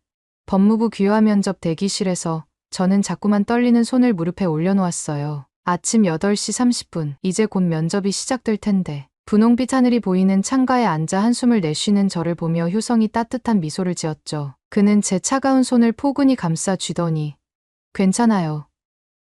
법무부 귀화 면접 대기실에서 저는 자꾸만 떨리는 손을 무릎에 올려놓았어요. 아침 8시 30분, 이제 곧 면접이 시작될 텐데. 분홍빛 하늘이 보이는 창가에 앉아 한숨을 내쉬는 저를 보며 효성이 따뜻한 미소를 지었죠. 그는 제 차가운 손을 포근히 감싸 쥐더니 괜찮아요.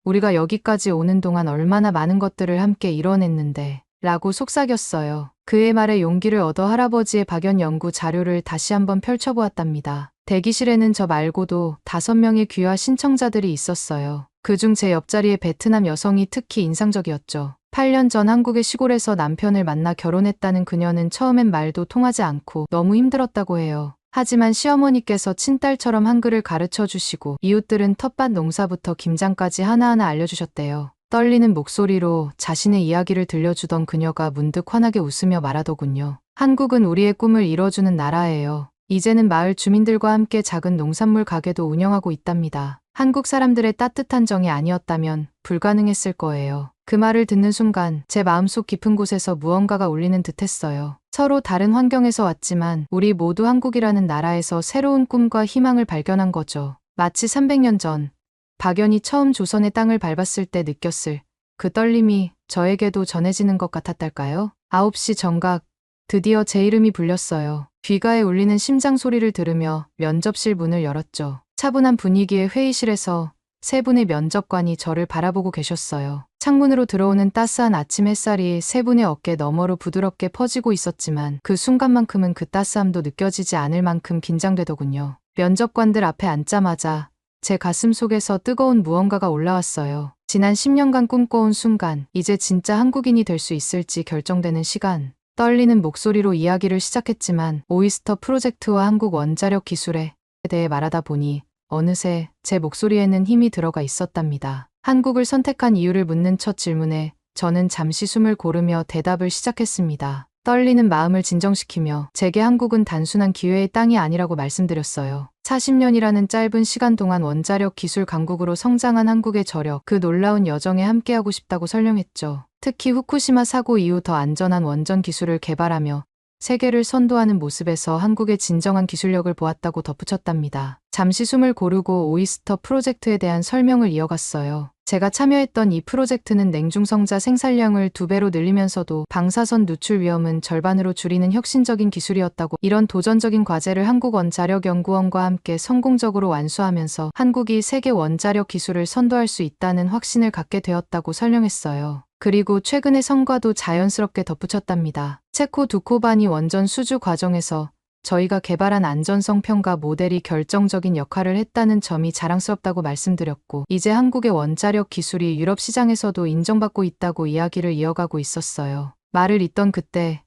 우리가 여기까지 오는 동안 얼마나 많은 것들을 함께 이뤄냈는데 라고 속삭였어요. 그의 말에 용기를 얻어 할아버지의 박연 연구 자료를 다시 한번 펼쳐보았답니다. 대기실에는 저 말고도 5명의 귀화 신청자들이 있었어요. 그중 제 옆자리의 베트남 여성이 특히 인상적이었죠. 8년 전 한국의 시골에서 남편을 만나 결혼했다는 그녀는 처음엔 말도 통하지 않고 너무 힘들었다고 해요. 하지만 시어머니께서 친딸처럼 한글을 가르쳐 주시고 이웃들은 텃밭 농사부터 김장까지 하나하나 알려주셨대요. 떨리는 목소리로 자신의 이야기를 들려주던 그녀가 문득 환하게 웃으며 말하더군요. 한국은 우리의 꿈을 이뤄주는 나라예요. 이제는 마을 주민들과 함께 작은 농산물 가게도 운영하고 있답니다. 한국 사람들의 따뜻한 정이 아니었다면 불가능했을 거예요. 그 말을 듣는 순간 제 마음속 깊은 곳에서 무언가가 울리는 듯했어요. 서로 다른 환경에서 왔지만 우리 모두 한국이라는 나라에서 새로운 꿈과 희망을 발견한 거죠. 마치 300년 전 박연이 처음 조선의 땅을 밟았을 때 느꼈을 그 떨림이 저에게도 전해지는 것 같았달까요? 9시 정각, 드디어 제 이름이 불렸어요. 귓가에 울리는 심장 소리를 들으며 면접실 문을 열었죠. 차분한 분위기의 회의실에서 3분의 면접관이 저를 바라보고 계셨어요. 창문으로 들어오는 따스한 아침 햇살이 3분의 어깨 너머로 부드럽게 퍼지고 있었지만 그 순간만큼은 그 따스함도 느껴지지 않을 만큼 긴장되더군요. 면접관들 앞에 앉자마자 제 가슴 속에서 뜨거운 무언가가 올라왔어요. 지난 10년간 꿈꿔온 순간, 이제 진짜 한국인이 될 수 있을지 결정되는 시간. 떨리는 목소리로 이야기를 시작했지만 오이스터 프로젝트와 한국 원자력 기술에 대해 말하다 보니 어느새 제 목소리에는 힘이 들어가 있었답니다. 한국을 선택한 이유를 묻는 첫 질문에 저는 잠시 숨을 고르며 대답을 시작했습니다. 떨리는 마음을 진정시키며 제게 한국은 단순한 기회의 땅이 아니라고 말씀드렸어요. 40년이라는 짧은 시간 동안 원자력 기술 강국으로 성장한 한국의 저력, 그 놀라운 여정에 함께하고 싶다고 설명했죠. 특히 후쿠시마 사고 이후 더 안전한 원전 기술을 개발하며 세계를 선도하는 모습에서 한국의 진정한 기술력을 보았다고 덧붙였답니다. 잠시 숨을 고르고 오이스터 프로젝트에 대한 설명을 이어갔어요. 제가 참여했던 이 프로젝트는 냉중성자 생산량을 2배로 늘리면서도 방사선 누출 위험은 절반으로 줄이는 혁신적인 기술이었다고, 이런 도전적인 과제를 한국원자력연구원과 함께 성공적으로 완수하면서 한국이 세계 원자력 기술을 선도할 수 있다는 확신을 갖게 되었다고 설명했어요. 그리고 최근의 성과도 자연스럽게 덧붙였답니다. 체코 두코바니 원전 수주 과정에서 저희가 개발한 안전성 평가 모델이 결정적인 역할을 했다는 점이 자랑스럽다고 말씀드렸고, 이제 한국의 원자력 기술이 유럽 시장에서도 인정받고 있다고 이야기를 이어가고 있었어요. 말을 잇던 그때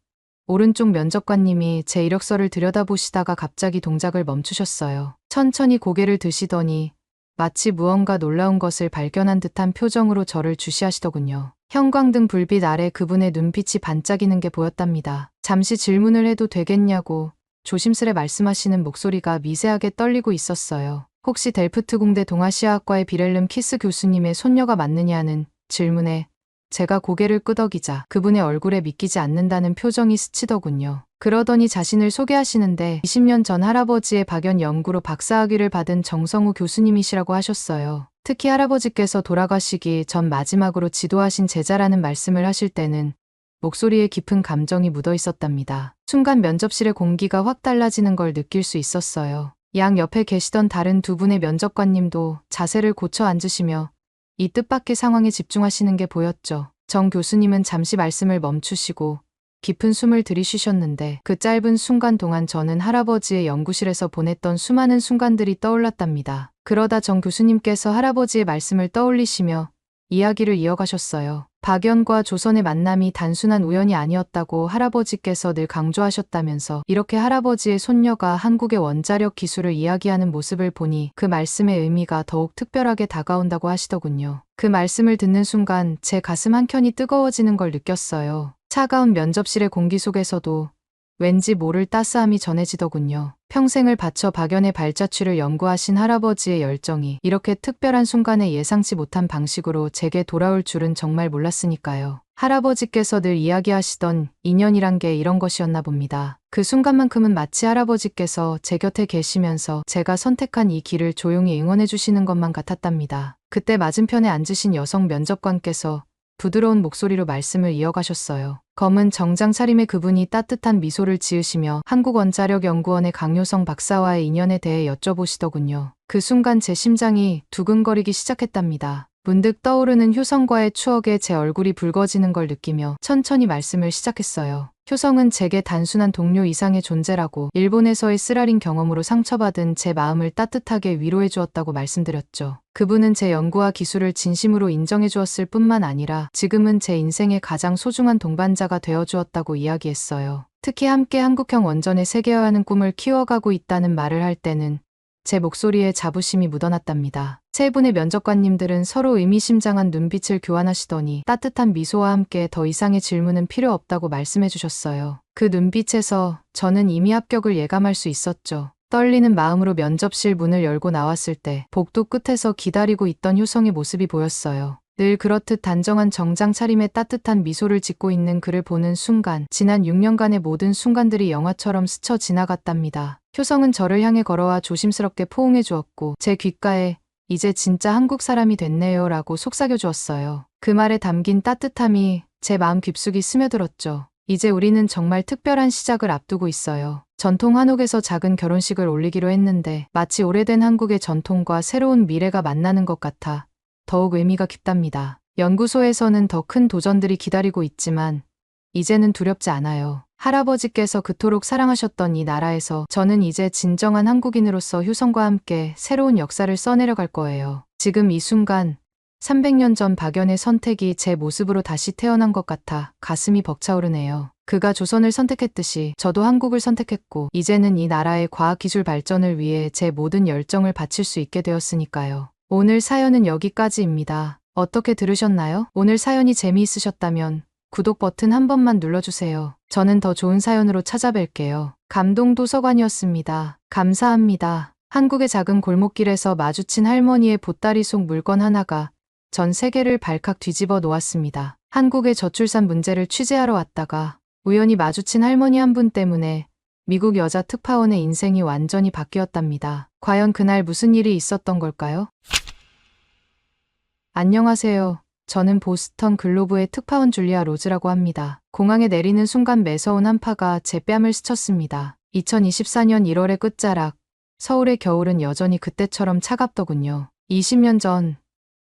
오른쪽 면접관님이 제 이력서를 들여다보시다가 갑자기 동작을 멈추셨어요. 천천히 고개를 드시더니 마치 무언가 놀라운 것을 발견한 듯한 표정으로 저를 주시하시더군요. 형광등 불빛 아래 그분의 눈빛이 반짝이는 게 보였답니다. 잠시 질문을 해도 되겠냐고 조심스레 말씀하시는 목소리가 미세하게 떨리고 있었어요. 혹시 델프트 공대 동아시아학과의 비렐름 키스 교수님의 손녀가 맞느냐는 질문에 제가 고개를 끄덕이자 그분의 얼굴에 믿기지 않는다는 표정이 스치더군요. 그러더니 자신을 소개하시는데 20년 전 할아버지의 박연 연구로 박사학위를 받은 정성우 교수님이시라고 하셨어요. 특히 할아버지께서 돌아가시기 전 마지막으로 지도하신 제자라는 말씀을 하실 때는 목소리에 깊은 감정이 묻어 있었답니다. 순간 면접실의 공기가 확 달라지는 걸 느낄 수 있었어요. 양 옆에 계시던 다른 두 분의 면접관님도 자세를 고쳐 앉으시며 이 뜻밖의 상황에 집중하시는 게 보였죠. 정 교수님은 잠시 말씀을 멈추시고 깊은 숨을 들이쉬셨는데 그 짧은 순간 동안 저는 할아버지의 연구실에서 보냈던 수많은 순간들이 떠올랐답니다. 그러다 정 교수님께서 할아버지의 말씀을 떠올리시며 이야기를 이어가셨어요. 박연과 조선의 만남이 단순한 우연이 아니었다고 할아버지께서 늘 강조하셨다면서 이렇게 할아버지의 손녀가 한국의 원자력 기술을 이야기하는 모습을 보니 그 말씀의 의미가 더욱 특별하게 다가온다고 하시더군요. 그 말씀을 듣는 순간 제 가슴 한켠이 뜨거워지는 걸 느꼈어요. 차가운 면접실의 공기 속에서도 왠지 모를 따스함이 전해지더군요. 평생을 바쳐 박연의 발자취를 연구하신 할아버지의 열정이 이렇게 특별한 순간에 예상치 못한 방식으로 제게 돌아올 줄은 정말 몰랐으니까요. 할아버지께서 늘 이야기하시던 인연이란 게 이런 것이었나 봅니다. 그 순간만큼은 마치 할아버지께서 제 곁에 계시면서 제가 선택한 이 길을 조용히 응원해 주시는 것만 같았답니다. 그때 맞은편에 앉으신 여성 면접관께서 부드러운 목소리로 말씀을 이어가셨어요. 검은 정장 차림의 그분이 따뜻한 미소를 지으시며 한국원자력연구원의 강효성 박사와의 인연에 대해 여쭤보시더군요. 그 순간 제 심장이 두근거리기 시작했답니다. 문득 떠오르는 효성과의 추억에 제 얼굴이 붉어지는 걸 느끼며 천천히 말씀을 시작했어요. 효성은 제게 단순한 동료 이상의 존재라고 일본에서의 쓰라린 경험으로 상처받은 제 마음을 따뜻하게 위로해 주었다고 말씀드렸죠. 그분은 제 연구와 기술을 진심으로 인정해 주었을 뿐만 아니라 지금은 제 인생의 가장 소중한 동반자가 되어 주었다고 이야기했어요. 특히 함께 한국형 원전을 세계화하는 꿈을 키워가고 있다는 말을 할 때는 제 목소리에 자부심이 묻어났답니다. 세 분의 면접관님들은 서로 의미심장한 눈빛을 교환하시더니 따뜻한 미소와 함께 더 이상의 질문은 필요 없다고 말씀해 주셨어요. 그 눈빛에서 저는 이미 합격을 예감할 수 있었죠. 떨리는 마음으로 면접실 문을 열고 나왔을 때 복도 끝에서 기다리고 있던 효성의 모습이 보였어요. 늘 그렇듯 단정한 정장 차림에 따뜻한 미소를 짓고 있는 그를 보는 순간 지난 6년간의 모든 순간들이 영화처럼 스쳐 지나갔답니다. 효성은 저를 향해 걸어와 조심스럽게 포옹해 주었고 제 귓가에 이제 진짜 한국 사람이 됐네요 라고 속삭여 주었어요. 그 말에 담긴 따뜻함이 제 마음 깊숙이 스며들었죠. 이제 우리는 정말 특별한 시작을 앞두고 있어요. 전통 한옥에서 작은 결혼식을 올리기로 했는데 마치 오래된 한국의 전통과 새로운 미래가 만나는 것 같아 더욱 의미가 깊답니다. 연구소에서는 더 큰 도전들이 기다리고 있지만 이제는 두렵지 않아요. 할아버지께서 그토록 사랑하셨던 이 나라에서 저는 이제 진정한 한국인으로서 효성과 함께 새로운 역사를 써내려갈 거예요. 지금 이 순간 300년 전 박연의 선택이 제 모습으로 다시 태어난 것 같아 가슴이 벅차오르네요. 그가 조선을 선택했듯이 저도 한국을 선택했고 이제는 이 나라의 과학기술 발전을 위해 제 모든 열정을 바칠 수 있게 되었으니까요. 오늘 사연은 여기까지입니다. 어떻게 들으셨나요? 오늘 사연이 재미있으셨다면 구독 버튼 한 번만 눌러주세요. 저는 더 좋은 사연으로 찾아뵐게요. 감동도서관이었습니다. 감사합니다. 한국의 작은 골목길에서 마주친 할머니의 보따리 속 물건 하나가 전 세계를 발칵 뒤집어 놓았습니다. 한국의 저출산 문제를 취재하러 왔다가 우연히 마주친 할머니 한 분 때문에 미국 여자 특파원의 인생이 완전히 바뀌었답니다. 과연 그날 무슨 일이 있었던 걸까요? 안녕하세요. 저는 보스턴 글로브의 특파원 줄리아 로즈라고 합니다. 공항에 내리는 순간 매서운 한파가 제 뺨을 스쳤습니다. 2024년 1월의 끝자락, 서울의 겨울은 여전히 그때처럼 차갑더군요. 20년 전,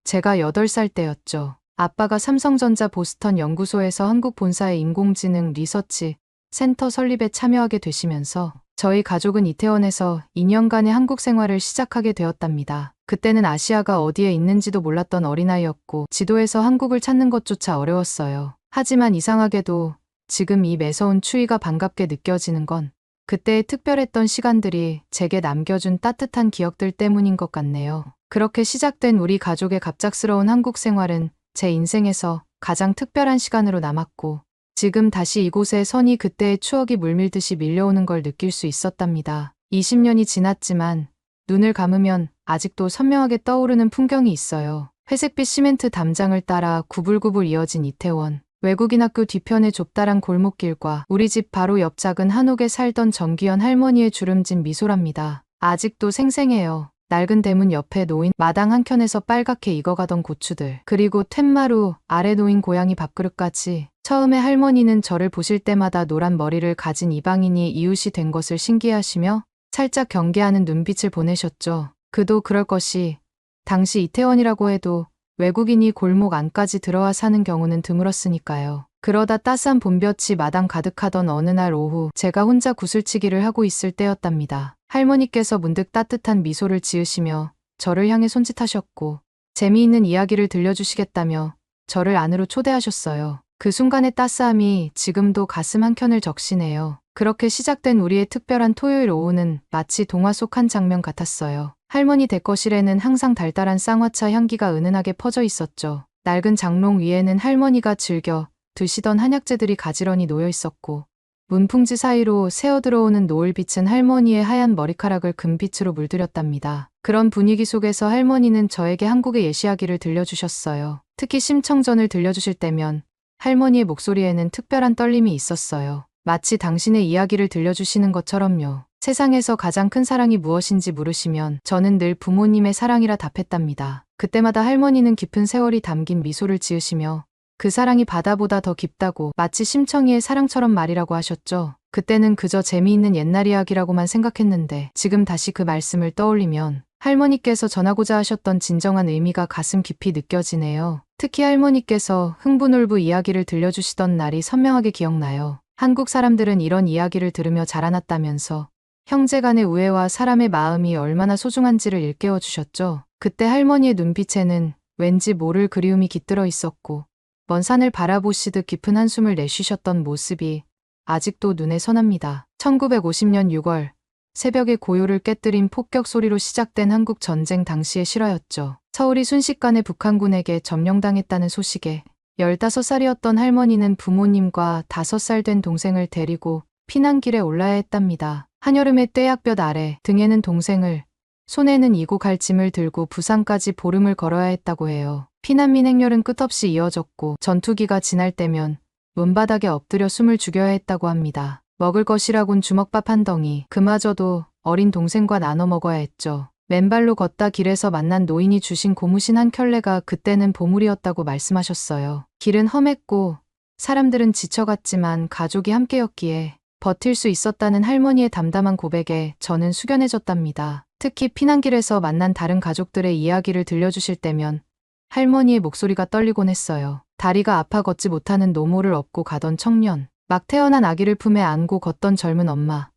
제가 8살 때였죠. 아빠가 삼성전자 보스턴 연구소에서 한국 본사의 인공지능 리서치 센터 설립에 참여하게 되시면서 저희 가족은 이태원에서 2년간의 한국 생활을 시작하게 되었답니다. 그때는 아시아가 어디에 있는지도 몰랐던 어린아이였고 지도에서 한국을 찾는 것조차 어려웠어요. 하지만 이상하게도 지금 이 매서운 추위가 반갑게 느껴지는 건 그때의 특별했던 시간들이 제게 남겨준 따뜻한 기억들 때문인 것 같네요. 그렇게 시작된 우리 가족의 갑작스러운 한국 생활은 제 인생에서 가장 특별한 시간으로 남았고, 지금 다시 이곳에 서니 그때의 추억이 물밀듯이 밀려오는 걸 느낄 수 있었답니다. 20년이 지났지만 눈을 감으면 아직도 선명하게 떠오르는 풍경이 있어요. 회색빛 시멘트 담장을 따라 구불구불 이어진 이태원, 외국인 학교 뒤편의 좁다란 골목길과 우리 집 바로 옆 작은 한옥에 살던 정기현 할머니의 주름진 미소랍니다. 아직도 생생해요. 낡은 대문 옆에 놓인 마당 한켠에서 빨갛게 익어가던 고추들, 그리고 툇마루 아래 놓인 고양이 밥그릇까지. 처음에 할머니는 저를 보실 때마다 노란 머리를 가진 이방인이 이웃이 된 것을 신기해하시며 살짝 경계하는 눈빛을 보내셨죠. 그도 그럴 것이, 당시 이태원이라고 해도 외국인이 골목 안까지 들어와 사는 경우는 드물었으니까요. 그러다 따스한 봄볕이 마당 가득하던 어느 날 오후, 제가 혼자 구슬치기를 하고 있을 때였답니다. 할머니께서 문득 따뜻한 미소를 지으시며 저를 향해 손짓하셨고 재미있는 이야기를 들려주시겠다며 저를 안으로 초대하셨어요. 그 순간의 따스함이 지금도 가슴 한켠을 적시네요. 그렇게 시작된 우리의 특별한 토요일 오후는 마치 동화 속 한 장면 같았어요. 할머니 대거실에는 항상 달달한 쌍화차 향기가 은은하게 퍼져 있었죠. 낡은 장롱 위에는 할머니가 즐겨 드시던 한약재들이 가지런히 놓여 있었고, 문풍지 사이로 새어들어오는 노을빛은 할머니의 하얀 머리카락을 금빛으로 물들였답니다. 그런 분위기 속에서 할머니는 저에게 한국의 옛 이야기를 들려주셨어요. 특히 심청전을 들려주실 때면 할머니의 목소리에는 특별한 떨림이 있었어요. 마치 당신의 이야기를 들려주시는 것처럼요. 세상에서 가장 큰 사랑이 무엇인지 물으시면 저는 늘 부모님의 사랑이라 답했답니다. 그때마다 할머니는 깊은 세월이 담긴 미소를 지으시며 그 사랑이 바다보다 더 깊다고, 마치 심청이의 사랑처럼 말이라고 하셨죠. 그때는 그저 재미있는 옛날 이야기라고만 생각했는데 지금 다시 그 말씀을 떠올리면 할머니께서 전하고자 하셨던 진정한 의미가 가슴 깊이 느껴지네요. 특히 할머니께서 흥부놀부 이야기를 들려주시던 날이 선명하게 기억나요. 한국 사람들은 이런 이야기를 들으며 자라났다면서 형제간의 우애와 사람의 마음이 얼마나 소중한지를 일깨워 주셨죠. 그때 할머니의 눈빛에는 왠지 모를 그리움이 깃들어 있었고, 먼 산을 바라보시듯 깊은 한숨을 내쉬셨던 모습이 아직도 눈에 선합니다. 1950년 6월, 새벽의 고요를 깨뜨린 폭격 소리로 시작된 한국 전쟁 당시의 실화였죠. 서울이 순식간에 북한군에게 점령당했다는 소식에 15살이었던 할머니는 부모님과 5살 된 동생을 데리고 피난길에 올라야 했답니다. 한여름의 떼약볕 아래 등에는 동생을, 손에는 이고 갈 짐을 들고 부산까지 보름을 걸어야 했다고 해요. 피난민 행렬은 끝없이 이어졌고 전투기가 지날 때면 문바닥에 엎드려 숨을 죽여야 했다고 합니다. 먹을 것이라곤 주먹밥 한 덩이, 그마저도 어린 동생과 나눠 먹어야 했죠. 맨발로 걷다 길에서 만난 노인이 주신 고무신 한 켤레가 그때는 보물이었다고 말씀하셨어요. 길은 험했고 사람들은 지쳐갔지만 가족이 함께였기에 버틸 수 있었다는 할머니의 담담한 고백에 저는 숙연해졌답니다. 특히 피난길에서 만난 다른 가족들의 이야기를 들려주실 때면 할머니의 목소리가 떨리곤 했어요. 다리가 아파 걷지 못하는 노모를 업고 가던 청년, 막 태어난 아기를 품에 안고 걷던 젊은 엄마,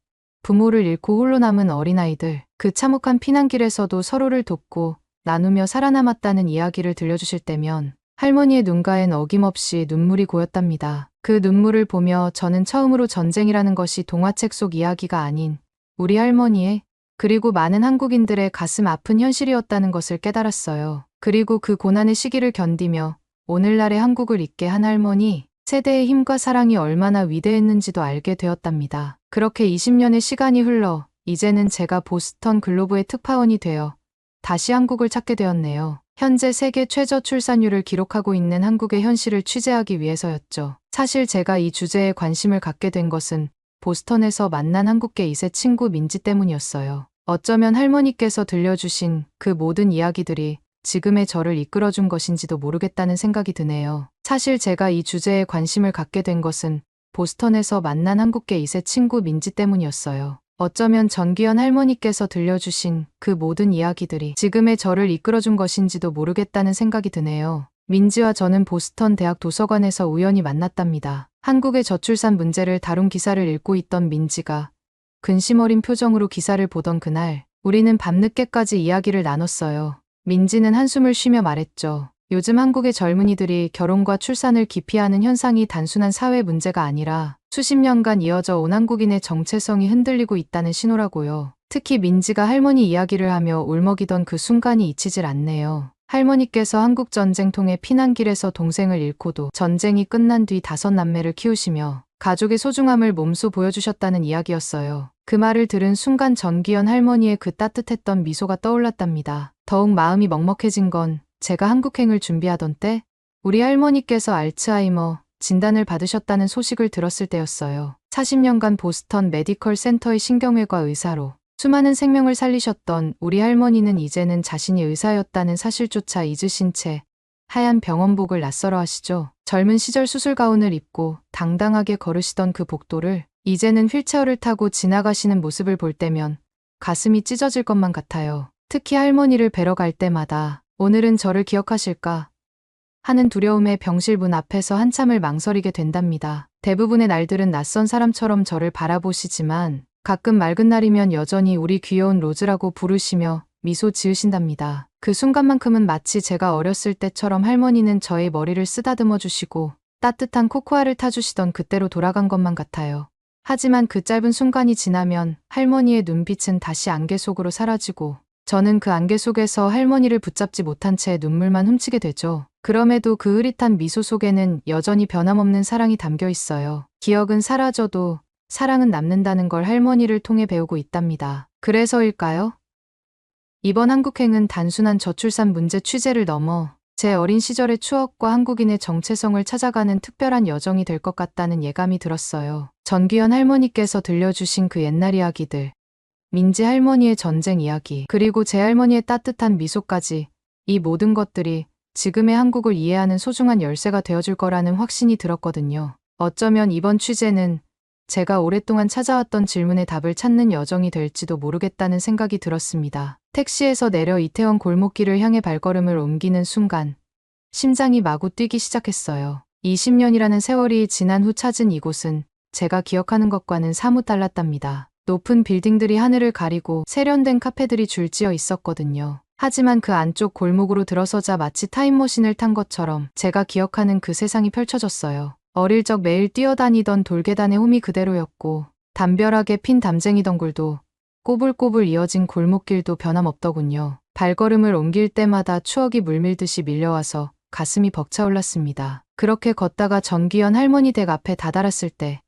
부모를 잃고 홀로 남은 어린아이들, 그 참혹한 피난길에서도 서로를 돕고 나누며 살아남았다는 이야기를 들려주실 때면 할머니의 눈가엔 어김없이 눈물이 고였답니다. 그 눈물을 보며 저는 처음으로 전쟁이라는 것이 동화책 속 이야기가 아닌 우리 할머니의, 그리고 많은 한국인들의 가슴 아픈 현실이었다는 것을 깨달았어요. 그리고 그 고난의 시기를 견디며 오늘날의 한국을 있게 한 할머니, 세대의 힘과 사랑이 얼마나 위대했는지도 알게 되었답니다. 그렇게 20년의 시간이 흘러 이제는 제가 보스턴 글로브의 특파원이 되어 다시 한국을 찾게 되었네요. 현재 세계 최저 출산율을 기록하고 있는 한국의 현실을 취재하기 위해서였죠. 사실 제가 이 주제에 관심을 갖게 된 것은 보스턴에서 만난 한국계 2세 친구 민지 때문이었어요. 어쩌면 할머니께서 들려주신 그 모든 이야기들이 지금의 저를 이끌어준 것인지도 모르겠다는 생각이 드네요. 사실 제가 이 주제에 관심을 갖게 된 것은 보스턴에서 만난 한국계 2세 친구 민지 때문이었어요. 어쩌면 전기현 할머니께서 들려주신 그 모든 이야기들이 지금의 저를 이끌어준 것인지도 모르겠다는 생각이 드네요. 민지와 저는 보스턴 대학 도서관에서 우연히 만났답니다. 한국의 저출산 문제를 다룬 기사를 읽고 있던 민지가 근심 어린 표정으로 기사를 보던 그날, 우리는 밤늦게까지 이야기를 나눴어요. 민지는 한숨을 쉬며 말했죠. 요즘 한국의 젊은이들이 결혼과 출산을 기피하는 현상이 단순한 사회 문제가 아니라 수십 년간 이어져 온 한국인의 정체성이 흔들리고 있다는 신호라고요. 특히 민지가 할머니 이야기를 하며 울먹이던 그 순간이 잊히질 않네요. 할머니께서 한국전쟁 통해 피난길에서 동생을 잃고도 전쟁이 끝난 뒤 5남매를 키우시며 가족의 소중함을 몸소 보여주셨다는 이야기였어요. 그 말을 들은 순간 전기현 할머니의 그 따뜻했던 미소가 떠올랐답니다. 더욱 마음이 먹먹해진 건 제가 한국행을 준비하던 때 우리 할머니께서 알츠하이머 진단을 받으셨다는 소식을 들었을 때였어요. 40년간 보스턴 메디컬 센터의 신경외과 의사로 수많은 생명을 살리셨던 우리 할머니는 이제는 자신이 의사였다는 사실조차 잊으신 채 하얀 병원복을 낯설어 하시죠. 젊은 시절 수술 가운을 입고 당당하게 걸으시던 그 복도를 이제는 휠체어를 타고 지나가시는 모습을 볼 때면 가슴이 찢어질 것만 같아요. 특히 할머니를 뵈러 갈 때마다 오늘은 저를 기억하실까 하는 두려움에 병실 문 앞에서 한참을 망설이게 된답니다. 대부분의 날들은 낯선 사람처럼 저를 바라보시지만 가끔 맑은 날이면 여전히 우리 귀여운 로즈라고 부르시며 미소 지으신답니다. 그 순간만큼은 마치 제가 어렸을 때처럼 할머니는 저의 머리를 쓰다듬어 주시고 따뜻한 코코아를 타주시던 그때로 돌아간 것만 같아요. 하지만 그 짧은 순간이 지나면 할머니의 눈빛은 다시 안개 속으로 사라지고 저는 그 안개 속에서 할머니를 붙잡지 못한 채 눈물만 훔치게 되죠. 그럼에도 그 흐릿한 미소 속에는 여전히 변함없는 사랑이 담겨 있어요. 기억은 사라져도 사랑은 남는다는 걸 할머니를 통해 배우고 있답니다. 그래서일까요? 이번 한국행은 단순한 저출산 문제 취재를 넘어 제 어린 시절의 추억과 한국인의 정체성을 찾아가는 특별한 여정이 될 것 같다는 예감이 들었어요. 전귀현 할머니께서 들려주신 그 옛날 이야기들, 민지 할머니의 전쟁 이야기, 그리고 제 할머니의 따뜻한 미소까지, 이 모든 것들이 지금의 한국을 이해하는 소중한 열쇠가 되어줄 거라는 확신이 들었거든요. 어쩌면 이번 취재는 제가 오랫동안 찾아왔던 질문의 답을 찾는 여정이 될지도 모르겠다는 생각이 들었습니다. 택시에서 내려 이태원 골목길을 향해 발걸음을 옮기는 순간 심장이 마구 뛰기 시작했어요. 20년이라는 세월이 지난 후 찾은 이곳은 제가 기억하는 것과는 사뭇 달랐답니다. 높은 빌딩들이 하늘을 가리고 세련된 카페들이 줄지어 있었거든요. 하지만 그 안쪽 골목으로 들어서자 마치 타임머신을 탄 것처럼 제가 기억하는 그 세상이 펼쳐졌어요. 어릴 적 매일 뛰어다니던 돌계단의 홈이 그대로였고 담벼락에 핀 담쟁이 덩굴도 꼬불꼬불 이어진 골목길도 변함없더군요. 발걸음을 옮길 때마다 추억이 물밀듯이 밀려와서 가슴이 벅차올랐습니다. 그렇게 걷다가 전귀현 할머니 댁 앞에 다다랐을 때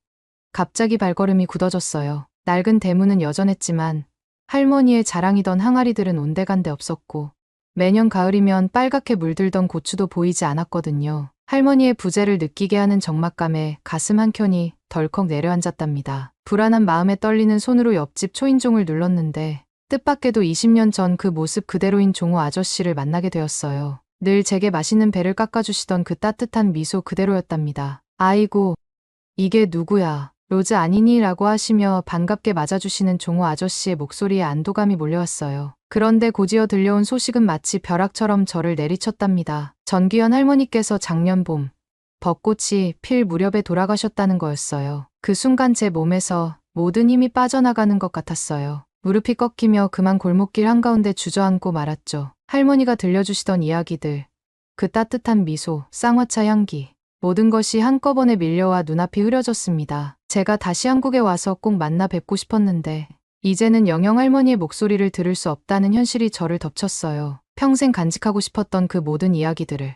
갑자기 발걸음이 굳어졌어요. 낡은 대문은 여전했지만 할머니의 자랑이던 항아리들은 온데간데 없었고 매년 가을이면 빨갛게 물들던 고추도 보이지 않았거든요. 할머니의 부재를 느끼게 하는 적막감에 가슴 한켠이 덜컥 내려앉았답니다. 불안한 마음에 떨리는 손으로 옆집 초인종을 눌렀는데 뜻밖에도 20년 전 그 모습 그대로인 종호 아저씨를 만나게 되었어요. 늘 제게 맛있는 배를 깎아주시던 그 따뜻한 미소 그대로였답니다. 아이고, 이게 누구야? 로즈 아니니? 라고 하시며 반갑게 맞아주시는 종호 아저씨의 목소리에 안도감이 몰려왔어요. 그런데 곧이어 들려온 소식은 마치 벼락처럼 저를 내리쳤답니다. 전귀현 할머니께서 작년 봄 벚꽃이 필 무렵에 돌아가셨다는 거였어요. 그 순간 제 몸에서 모든 힘이 빠져나가는 것 같았어요. 무릎이 꺾이며 그만 골목길 한가운데 주저앉고 말았죠. 할머니가 들려주시던 이야기들, 그 따뜻한 미소, 쌍화차 향기, 모든 것이 한꺼번에 밀려와 눈앞이 흐려졌습니다. 제가 다시 한국에 와서 꼭 만나 뵙고 싶었는데 이제는 영영 할머니의 목소리를 들을 수 없다는 현실이 저를 덮쳤어요. 평생 간직하고 싶었던 그 모든 이야기들을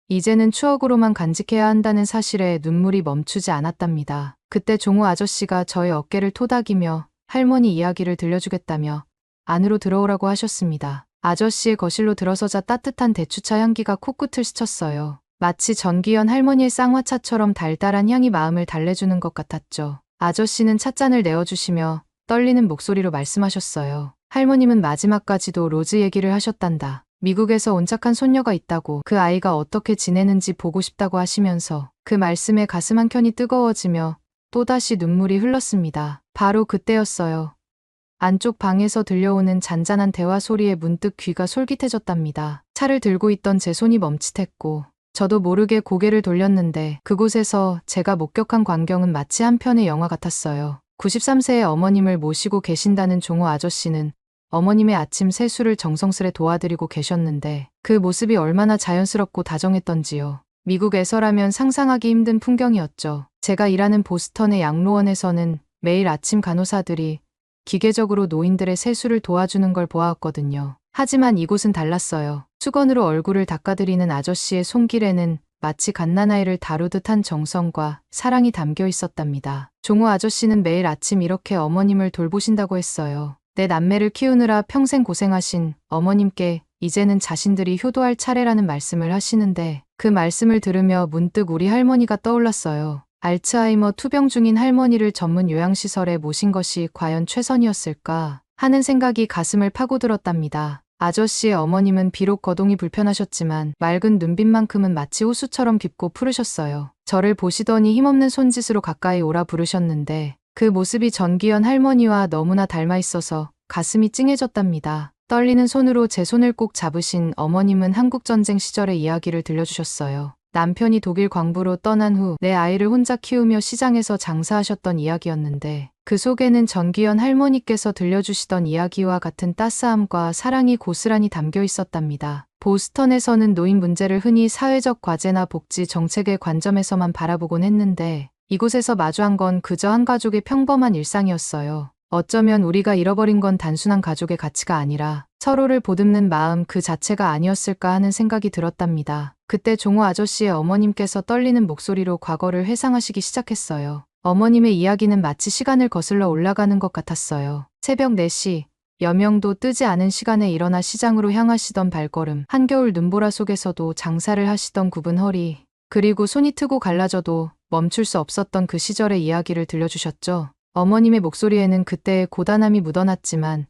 이제는 추억으로만 간직해야 한다는 사실에 눈물이 멈추지 않았답니다. 그때 종호 아저씨가 저의 어깨를 토닥이며 할머니 이야기를 들려주겠다며 안으로 들어오라고 하셨습니다. 아저씨의 거실로 들어서자 따뜻한 대추차 향기가 코끝을 스쳤어요. 마치 전귀현 할머니의 쌍화차처럼 달달한 향이 마음을 달래주는 것 같았죠. 아저씨는 찻잔을 내어주시며 떨리는 목소리로 말씀하셨어요. 할머님은 마지막까지도 로즈 얘기를 하셨단다. 미국에서 온 착한 손녀가 있다고, 그 아이가 어떻게 지내는지 보고 싶다고 하시면서 그 말씀에 가슴 한켠이 뜨거워지며 또다시 눈물이 흘렀습니다. 바로 그때였어요. 안쪽 방에서 들려오는 잔잔한 대화 소리에 문득 귀가 솔깃해졌답니다. 차를 들고 있던 제 손이 멈칫했고 저도 모르게 고개를 돌렸는데 그곳에서 제가 목격한 광경은 마치 한 편의 영화 같았어요. 93세의 어머님을 모시고 계신다는 종호 아저씨는 어머님의 아침 세수를 정성스레 도와드리고 계셨는데 그 모습이 얼마나 자연스럽고 다정했던지요. 미국에서라면 상상하기 힘든 풍경이었죠. 제가 일하는 보스턴의 양로원에서는 매일 아침 간호사들이 기계적으로 노인들의 세수를 도와주는 걸 보아왔거든요. 하지만 이곳은 달랐어요. 수건으로 얼굴을 닦아드리는 아저씨의 손길에는 마치 갓난아이를 다루듯한 정성과 사랑이 담겨 있었답니다. 종우 아저씨는 매일 아침 이렇게 어머님을 돌보신다고 했어요. 내 남매를 키우느라 평생 고생하신 어머님께 이제는 자신들이 효도할 차례라는 말씀을 하시는데 그 말씀을 들으며 문득 우리 할머니가 떠올랐어요. 알츠하이머 투병 중인 할머니를 전문 요양시설에 모신 것이 과연 최선이었을까 하는 생각이 가슴을 파고들었답니다. 아저씨의 어머님은 비록 거동이 불편하셨지만 맑은 눈빛만큼은 마치 호수처럼 깊고 푸르셨어요. 저를 보시더니 힘없는 손짓으로 가까이 오라 부르셨는데 그 모습이 전기현 할머니와 너무나 닮아 있어서 가슴이 찡해졌답니다. 떨리는 손으로 제 손을 꼭 잡으신 어머님은 한국전쟁 시절의 이야기를 들려주셨어요. 남편이 독일 광부로 떠난 후 내 아이를 혼자 키우며 시장에서 장사하셨던 이야기였는데 그 속에는 전기현 할머니께서 들려주시던 이야기와 같은 따스함과 사랑이 고스란히 담겨 있었답니다. 보스턴에서는 노인 문제를 흔히 사회적 과제나 복지 정책의 관점에서만 바라보곤 했는데 이곳에서 마주한 건 그저 한 가족의 평범한 일상이었어요. 어쩌면 우리가 잃어버린 건 단순한 가족의 가치가 아니라 서로를 보듬는 마음 그 자체가 아니었을까 하는 생각이 들었답니다. 그때 종호 아저씨의 어머님께서 떨리는 목소리로 과거를 회상하시기 시작했어요. 어머님의 이야기는 마치 시간을 거슬러 올라가는 것 같았어요. 새벽 4시, 여명도 뜨지 않은 시간에 일어나 시장으로 향하시던 발걸음, 한겨울 눈보라 속에서도 장사를 하시던 굽은 허리, 그리고 손이 트고 갈라져도 멈출 수 없었던 그 시절의 이야기를 들려주셨죠. 어머님의 목소리에는 그때의 고단함이 묻어났지만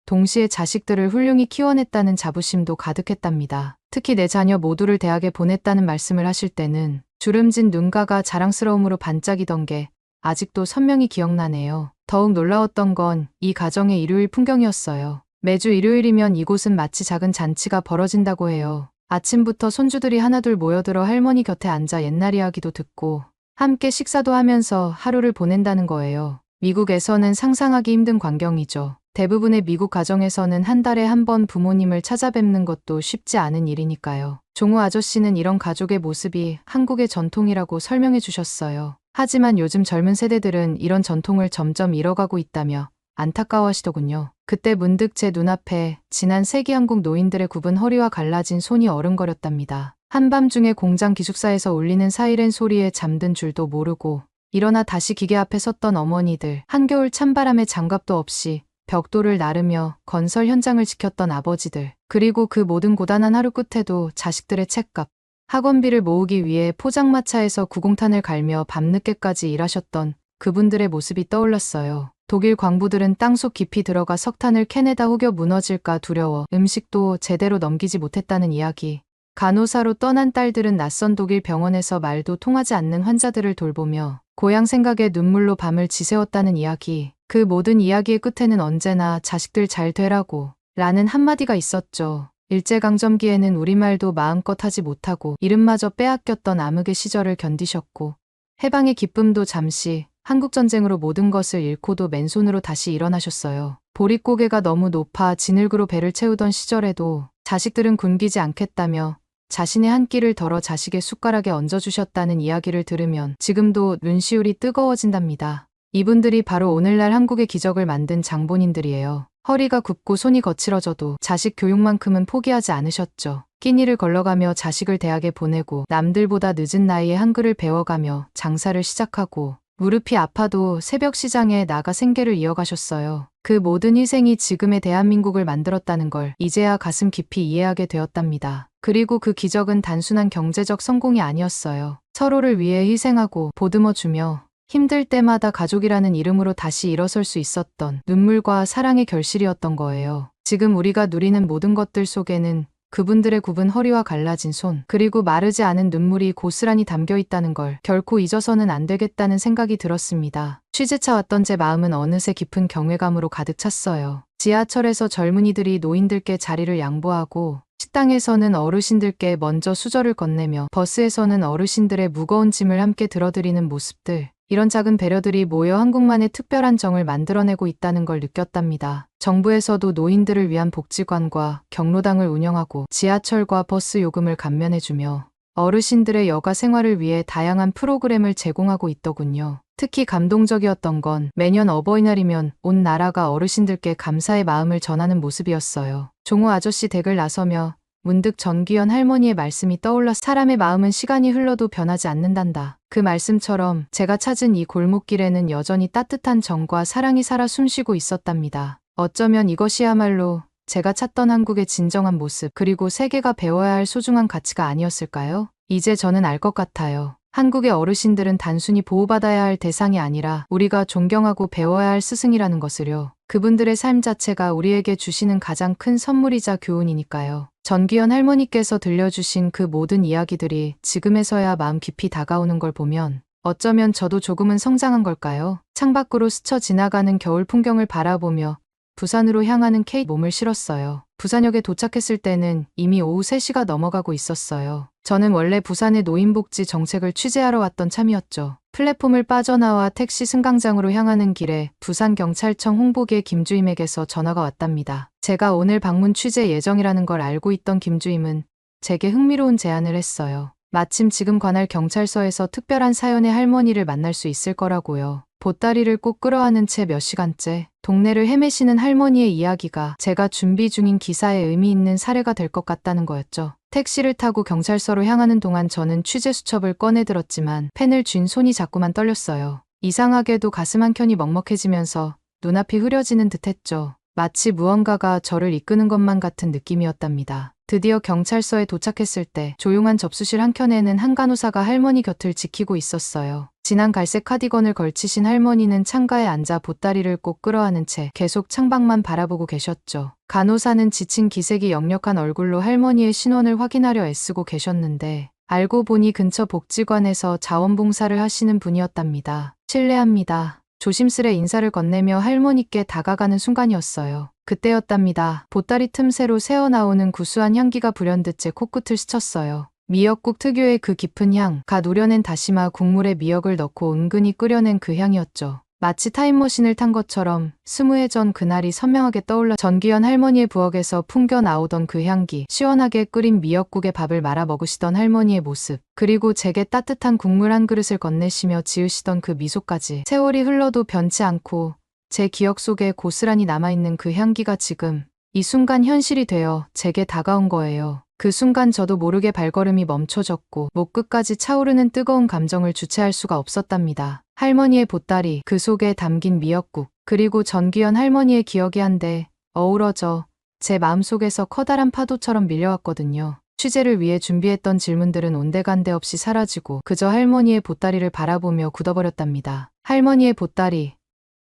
동시에 자식들을 훌륭히 키워냈다는 자부심도 가득했답니다. 특히 내 자녀 모두를 대학에 보냈다는 말씀을 하실 때는 주름진 눈가가 자랑스러움으로 반짝이던 게 아직도 선명히 기억나네요. 더욱 놀라웠던 건 이 가정의 일요일 풍경이었어요. 매주 일요일이면 이곳은 마치 작은 잔치가 벌어진다고 해요. 아침부터 손주들이 하나둘 모여들어 할머니 곁에 앉아 옛날 이야기도 듣고 함께 식사도 하면서 하루를 보낸다는 거예요. 미국에서는 상상하기 힘든 광경이죠. 대부분의 미국 가정에서는 한 달에 한 번 부모님을 찾아뵙는 것도 쉽지 않은 일이니까요. 종우 아저씨는 이런 가족의 모습이 한국의 전통이라고 설명해 주셨어요. 하지만 요즘 젊은 세대들은 이런 전통을 점점 잃어가고 있다며 안타까워하시더군요. 그때 문득 제 눈앞에 지난 세기한국 노인들의 굽은 허리와 갈라진 손이 어른거렸답니다. 한밤중에 공장 기숙사에서 울리는 사이렌 소리에 잠든 줄도 모르고 일어나 다시 기계 앞에 섰던 어머니들, 한겨울 찬바람에 장갑도 없이 벽돌을 나르며 건설 현장을 지켰던 아버지들, 그리고 그 모든 고단한 하루 끝에도 자식들의 책값, 학원비를 모으기 위해 포장마차에서 구공탄을 갈며 밤늦게까지 일하셨던 그분들의 모습이 떠올랐어요. 독일 광부들은 땅속 깊이 들어가 석탄을 캐내다 혹여 무너질까 두려워 음식도 제대로 넘기지 못했다는 이야기. 간호사로 떠난 딸들은 낯선 독일 병원에서 말도 통하지 않는 환자들을 돌보며 고향 생각에 눈물로 밤을 지새웠다는 이야기. 그 모든 이야기의 끝에는 언제나 자식들 잘 되라고 라는 한마디가 있었죠. 일제강점기에는 우리말도 마음껏 하지 못하고 이름마저 빼앗겼던 암흑의 시절을 견디셨고 해방의 기쁨도 잠시, 한국전쟁으로 모든 것을 잃고도 맨손으로 다시 일어나셨어요. 보릿고개가 너무 높아 진흙으로 배를 채우던 시절에도 자식들은 굶기지 않겠다며 자신의 한 끼를 덜어 자식의 숟가락에 얹어주셨다는 이야기를 들으면 지금도 눈시울이 뜨거워진답니다. 이분들이 바로 오늘날 한국의 기적을 만든 장본인들이에요. 허리가 굽고 손이 거칠어져도 자식 교육만큼은 포기하지 않으셨죠. 끼니를 걸러가며 자식을 대학에 보내고 남들보다 늦은 나이에 한글을 배워가며 장사를 시작하고 무릎이 아파도 새벽 시장에 나가 생계를 이어가셨어요. 그 모든 희생이 지금의 대한민국을 만들었다는 걸 이제야 가슴 깊이 이해하게 되었답니다. 그리고 그 기적은 단순한 경제적 성공이 아니었어요. 서로를 위해 희생하고 보듬어주며 힘들 때마다 가족이라는 이름으로 다시 일어설 수 있었던 눈물과 사랑의 결실이었던 거예요. 지금 우리가 누리는 모든 것들 속에는 그분들의 굽은 허리와 갈라진 손, 그리고 마르지 않은 눈물이 고스란히 담겨 있다는 걸 결코 잊어서는 안 되겠다는 생각이 들었습니다. 취재차 왔던 제 마음은 어느새 깊은 경외감으로 가득 찼어요. 지하철에서 젊은이들이 노인들께 자리를 양보하고 식당에서는 어르신들께 먼저 수저를 건네며 버스에서는 어르신들의 무거운 짐을 함께 들어드리는 모습들. 이런 작은 배려들이 모여 한국만의 특별한 정을 만들어내고 있다는 걸 느꼈답니다. 정부에서도 노인들을 위한 복지관과 경로당을 운영하고 지하철과 버스 요금을 감면해주며 어르신들의 여가 생활을 위해 다양한 프로그램을 제공하고 있더군요. 특히 감동적이었던 건 매년 어버이날이면 온 나라가 어르신들께 감사의 마음을 전하는 모습이었어요. 종호 아저씨 댁을 나서며 문득 전귀연 할머니의 말씀이 떠올라 사람의 마음은 시간이 흘러도 변하지 않는단다. 그 말씀처럼 제가 찾은 이 골목길에는 여전히 따뜻한 정과 사랑이 살아 숨쉬고 있었답니다. 어쩌면 이것이야말로 제가 찾던 한국의 진정한 모습, 그리고 세계가 배워야 할 소중한 가치가 아니었을까요? 이제 저는 알 것 같아요. 한국의 어르신들은 단순히 보호받아야 할 대상이 아니라 우리가 존경하고 배워야 할 스승이라는 것을요. 그분들의 삶 자체가 우리에게 주시는 가장 큰 선물이자 교훈이니까요. 전귀연 할머니께서 들려주신 그 모든 이야기들이 지금에서야 마음 깊이 다가오는 걸 보면 어쩌면 저도 조금은 성장한 걸까요? 창밖으로 스쳐 지나가는 겨울 풍경을 바라보며 부산으로 향하는 K 몸을 실었어요. 부산역에 도착했을 때는 이미 오후 3시가 넘어가고 있었어요. 저는 원래 부산의 노인복지 정책을 취재하러 왔던 참이었죠. 플랫폼을 빠져나와 택시 승강장으로 향하는 길에 부산경찰청 홍보기의 김주임에게서 전화가 왔답니다. 제가 오늘 방문 취재 예정이라는 걸 알고 있던 김주임은 제게 흥미로운 제안을 했어요. 마침 지금 관할 경찰서에서 특별한 사연의 할머니를 만날 수 있을 거라고요. 보따리를 꼭 끌어안은 채 몇 시간째 동네를 헤매시는 할머니의 이야기가 제가 준비 중인 기사에 의미 있는 사례가 될 것 같다는 거였죠. 택시를 타고 경찰서로 향하는 동안 저는 취재 수첩을 꺼내 들었지만 펜을 쥔 손이 자꾸만 떨렸어요. 이상하게도 가슴 한켠이 먹먹해지면서 눈앞이 흐려지는 듯했죠. 마치 무언가가 저를 이끄는 것만 같은 느낌이었답니다. 드디어 경찰서에 도착했을 때 조용한 접수실 한켠에는 한 간호사가 할머니 곁을 지키고 있었어요. 진한 갈색 카디건을 걸치신 할머니는 창가에 앉아 보따리를 꼭 끌어안은 채 계속 창밖만 바라보고 계셨죠. 간호사는 지친 기색이 역력한 얼굴로 할머니의 신원을 확인하려 애쓰고 계셨는데 알고 보니 근처 복지관에서 자원봉사를 하시는 분이었답니다. 실례합니다. 조심스레 인사를 건네며 할머니께 다가가는 순간이었어요. 그때였답니다. 보따리 틈새로 새어나오는 구수한 향기가 불현듯 제 코끝을 스쳤어요. 미역국 특유의 그 깊은 향, 갓 우려낸 다시마 국물에 미역을 넣고 은근히 끓여낸 그 향이었죠. 마치 타임머신을 탄 것처럼 20해 전 그날이 선명하게 떠올라 전귀연 할머니의 부엌에서 풍겨 나오던 그 향기, 시원하게 끓인 미역국에 밥을 말아 먹으시던 할머니의 모습, 그리고 제게 따뜻한 국물 한 그릇을 건네시며 지으시던 그 미소까지 세월이 흘러도 변치 않고 제 기억 속에 고스란히 남아있는 그 향기가 지금 이 순간 현실이 되어 제게 다가온 거예요. 그 순간 저도 모르게 발걸음이 멈춰졌고 목 끝까지 차오르는 뜨거운 감정을 주체할 수가 없었답니다. 할머니의 보따리, 그 속에 담긴 미역국, 그리고 전귀연 할머니의 기억이 한데 어우러져 제 마음속에서 커다란 파도처럼 밀려왔거든요. 취재를 위해 준비했던 질문들은 온데간데 없이 사라지고 그저 할머니의 보따리를 바라보며 굳어버렸답니다. 할머니의 보따리,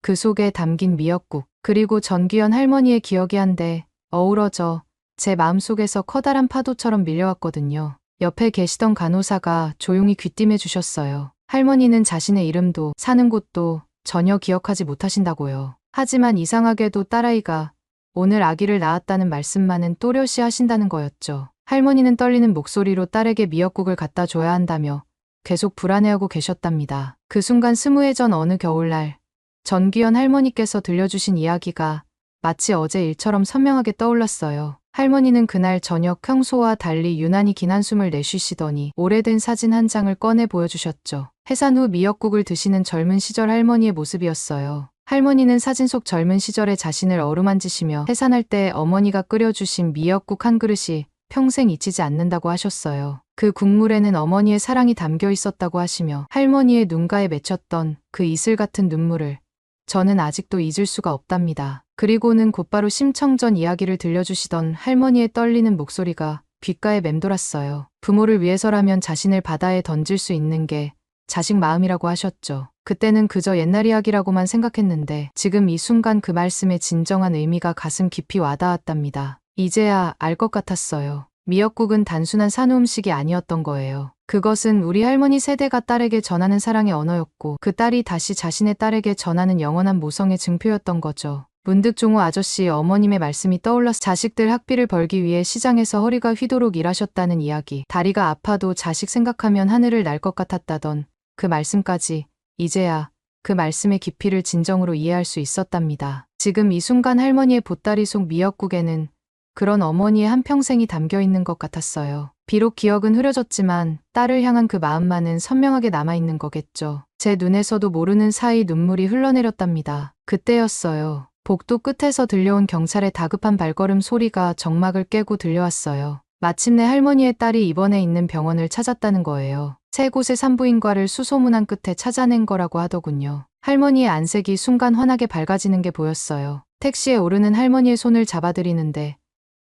그 속에 담긴 미역국, 그리고 전귀연 할머니의 기억이 한데 어우러져 제 마음속에서 커다란 파도처럼 밀려왔거든요. 옆에 계시던 간호사가 조용히 귀띔해 주셨어요. 할머니는 자신의 이름도 사는 곳도 전혀 기억하지 못하신다고요. 하지만 이상하게도 딸아이가 오늘 아기를 낳았다는 말씀만은 또렷이 하신다는 거였죠. 할머니는 떨리는 목소리로 딸에게 미역국을 갖다 줘야 한다며 계속 불안해하고 계셨답니다. 그 순간 20해 전 어느 겨울날 전귀연 할머니께서 들려주신 이야기가 마치 어제 일처럼 선명하게 떠올랐어요. 할머니는 그날 저녁 평소와 달리 유난히 긴 한숨을 내쉬시더니 오래된 사진 한 장을 꺼내 보여주셨죠. 해산 후 미역국을 드시는 젊은 시절 할머니의 모습이었어요. 할머니는 사진 속 젊은 시절의 자신을 어루만지시며 해산할 때 어머니가 끓여주신 미역국 한 그릇이 평생 잊히지 않는다고 하셨어요. 그 국물에는 어머니의 사랑이 담겨 있었다고 하시며 할머니의 눈가에 맺혔던 그 이슬 같은 눈물을 저는 아직도 잊을 수가 없답니다. 그리고는 곧바로 심청전 이야기를 들려주시던 할머니의 떨리는 목소리가 귓가에 맴돌았어요. 부모를 위해서라면 자신을 바다에 던질 수 있는 게 자식 마음이라고 하셨죠. 그때는 그저 옛날 이야기라고만 생각했는데 지금 이 순간 그 말씀의 진정한 의미가 가슴 깊이 와닿았답니다. 이제야 알 것 같았어요. 미역국은 단순한 산후 음식이 아니었던 거예요. 그것은 우리 할머니 세대가 딸에게 전하는 사랑의 언어였고 그 딸이 다시 자신의 딸에게 전하는 영원한 모성의 증표였던 거죠. 문득 종호 아저씨 어머님의 말씀이 떠올라서 자식들 학비를 벌기 위해 시장에서 허리가 휘도록 일하셨다는 이야기, 다리가 아파도 자식 생각하면 하늘을 날 것 같았다던 그 말씀까지 이제야 그 말씀의 깊이를 진정으로 이해할 수 있었답니다. 지금 이 순간 할머니의 보따리 속 미역국에는 그런 어머니의 한평생이 담겨 있는 것 같았어요. 비록 기억은 흐려졌지만 딸을 향한 그 마음만은 선명하게 남아있는 거겠죠. 제 눈에서도 모르는 사이 눈물이 흘러내렸답니다. 그때였어요. 복도 끝에서 들려온 경찰의 다급한 발걸음 소리가 정막을 깨고 들려왔어요. 마침내 할머니의 딸이 입원해 있는 병원을 찾았다는 거예요. 세 곳의 산부인과를 수소문한 끝에 찾아낸 거라고 하더군요. 할머니의 안색이 순간 환하게 밝아지는 게 보였어요. 택시에 오르는 할머니의 손을 잡아드리는데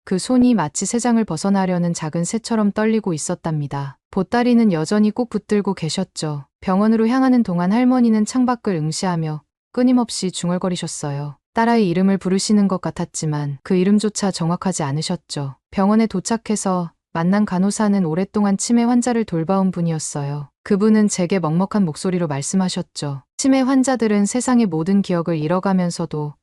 그 손이 마치 새장을 벗어나려는 작은 새처럼 떨리고 있었답니다. 보따리는 여전히 꼭 붙들고 계셨죠. 병원으로 향하는 동안 할머니는 창밖을 응시하며 끊임없이 중얼거리셨어요. 딸아이 이름을 부르시는 것 같았지만 그 이름조차 정확하지 않으셨죠. 병원에 도착해서 만난 간호사는 오랫동안 치매 환자를 돌봐온 분이었어요. 그분은 제게 먹먹한 목소리로 말씀하셨죠. 치매 환자들은 세상의 모든 기억을 잃어가면서도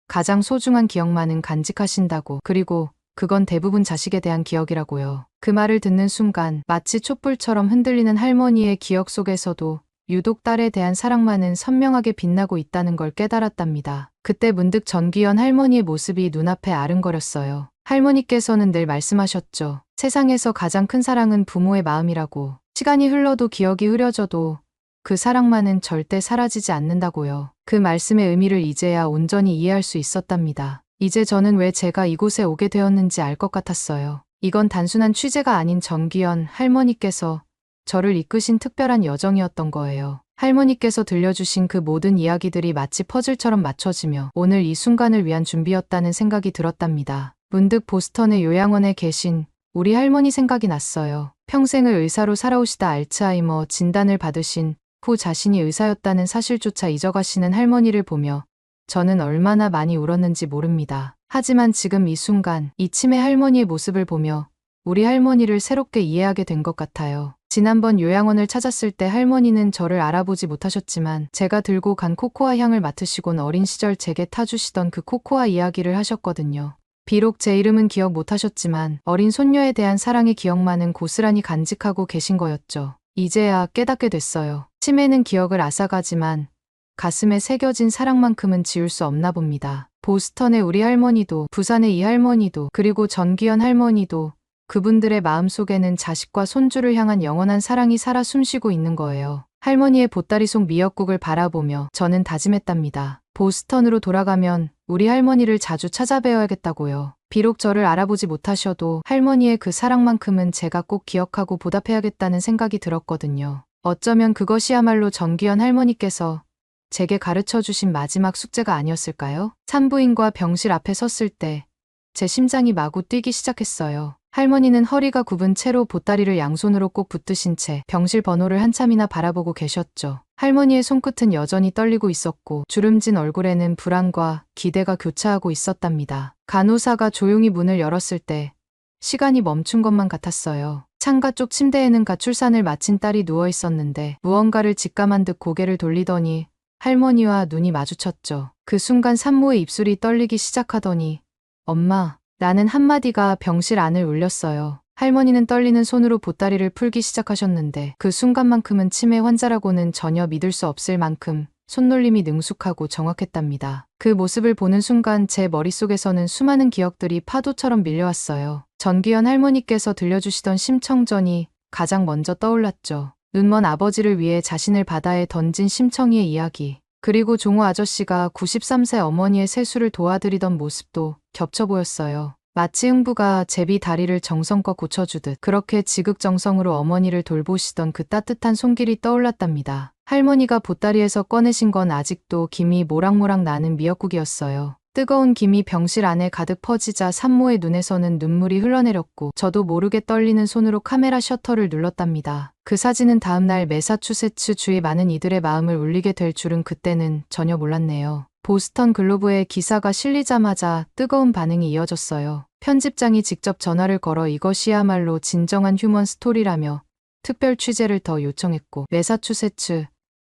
가장 소중한 기억만은 간직하신다고. 그리고 그건 대부분 자식에 대한 기억이라고요. 그 말을 듣는 순간 마치 촛불처럼 흔들리는 할머니의 기억 속에서도 유독 딸에 대한 사랑만은 선명하게 빛나고 있다는 걸 깨달았답니다. 그때 문득 전귀연 할머니의 모습이 눈앞에 아른거렸어요. 할머니께서는 늘 말씀하셨죠. 세상에서 가장 큰 사랑은 부모의 마음이라고. 시간이 흘러도 기억이 흐려져도 그 사랑만은 절대 사라지지 않는다고요. 그 말씀의 의미를 이제야 온전히 이해할 수 있었답니다. 이제 저는 왜 제가 이곳에 오게 되었는지 알 것 같았어요. 이건 단순한 취재가 아닌 전귀연 할머니께서 저를 이끄신 특별한 여정이었던 거예요. 할머니께서 들려주신 그 모든 이야기들이 마치 퍼즐처럼 맞춰지며 오늘 이 순간을 위한 준비였다는 생각이 들었답니다. 문득 보스턴의 요양원에 계신 우리 할머니 생각이 났어요. 평생을 의사로 살아오시다 알츠하이머 진단을 받으신 후 자신이 의사였다는 사실조차 잊어가시는 할머니를 보며 저는 얼마나 많이 울었는지 모릅니다. 하지만 지금 이 순간 이 치매 할머니의 모습을 보며 우리 할머니를 새롭게 이해하게 된 것 같아요. 지난번 요양원을 찾았을 때 할머니는 저를 알아보지 못하셨지만 제가 들고 간 코코아 향을 맡으시곤 어린 시절 제게 타주시던 그 코코아 이야기를 하셨거든요. 비록 제 이름은 기억 못하셨지만 어린 손녀에 대한 사랑의 기억만은 고스란히 간직하고 계신 거였죠. 이제야 깨닫게 됐어요. 치매는 기억을 앗아가지만 가슴에 새겨진 사랑만큼은 지울 수 없나 봅니다. 보스턴의 우리 할머니도, 부산의 이 할머니도, 그리고 전귀연 할머니도 그분들의 마음속에는 자식과 손주를 향한 영원한 사랑이 살아 숨쉬고 있는 거예요. 할머니의 보따리 속 미역국을 바라보며 저는 다짐했답니다. 보스턴으로 돌아가면 우리 할머니를 자주 찾아뵈어야겠다고요. 비록 저를 알아보지 못하셔도 할머니의 그 사랑만큼은 제가 꼭 기억하고 보답해야겠다는 생각이 들었거든요. 어쩌면 그것이야말로 전귀연 할머니께서 제게 가르쳐 주신 마지막 숙제가 아니었을까요? 산부인과 병실 앞에 섰을 때 제 심장이 마구 뛰기 시작했어요. 할머니는 허리가 굽은 채로 보따리를 양손으로 꼭 붙드신 채 병실 번호를 한참이나 바라보고 계셨죠. 할머니의 손끝은 여전히 떨리고 있었고 주름진 얼굴에는 불안과 기대가 교차하고 있었답니다. 간호사가 조용히 문을 열었을 때 시간이 멈춘 것만 같았어요. 창가 쪽 침대에는 가출산을 마친 딸이 누워 있었는데 무언가를 직감한 듯 고개를 돌리더니 할머니와 눈이 마주쳤죠. 그 순간 산모의 입술이 떨리기 시작하더니 엄마, 라는 한마디가 병실 안을 울렸어요. 할머니는 떨리는 손으로 보따리를 풀기 시작하셨는데 그 순간만큼은 치매 환자라고는 전혀 믿을 수 없을 만큼 손놀림이 능숙하고 정확했답니다. 그 모습을 보는 순간 제 머릿속에서는 수많은 기억들이 파도처럼 밀려왔어요. 전귀연 할머니께서 들려주시던 심청전이 가장 먼저 떠올랐죠. 눈먼 아버지를 위해 자신을 바다에 던진 심청이의 이야기. 그리고 종호 아저씨가 93세 어머니의 세수를 도와드리던 모습도 겹쳐 보였어요. 마치 흥부가 제비 다리를 정성껏 고쳐주듯 그렇게 지극정성으로 어머니를 돌보시던 그 따뜻한 손길이 떠올랐답니다. 할머니가 보따리에서 꺼내신 건 아직도 김이 모락모락 나는 미역국이었어요. 뜨거운 김이 병실 안에 가득 퍼지자 산모의 눈에서는 눈물이 흘러내렸고 저도 모르게 떨리는 손으로 카메라 셔터를 눌렀답니다. 그 사진은 다음날 매사추세츠 주의 많은 이들의 마음을 울리게 될 줄은 그때는 전혀 몰랐네요. 보스턴 글로브에 기사가 실리자마자 뜨거운 반응이 이어졌어요. 편집장이 직접 전화를 걸어 이것이야말로 진정한 휴먼 스토리라며 특별 취재를 더 요청했고 매사추세츠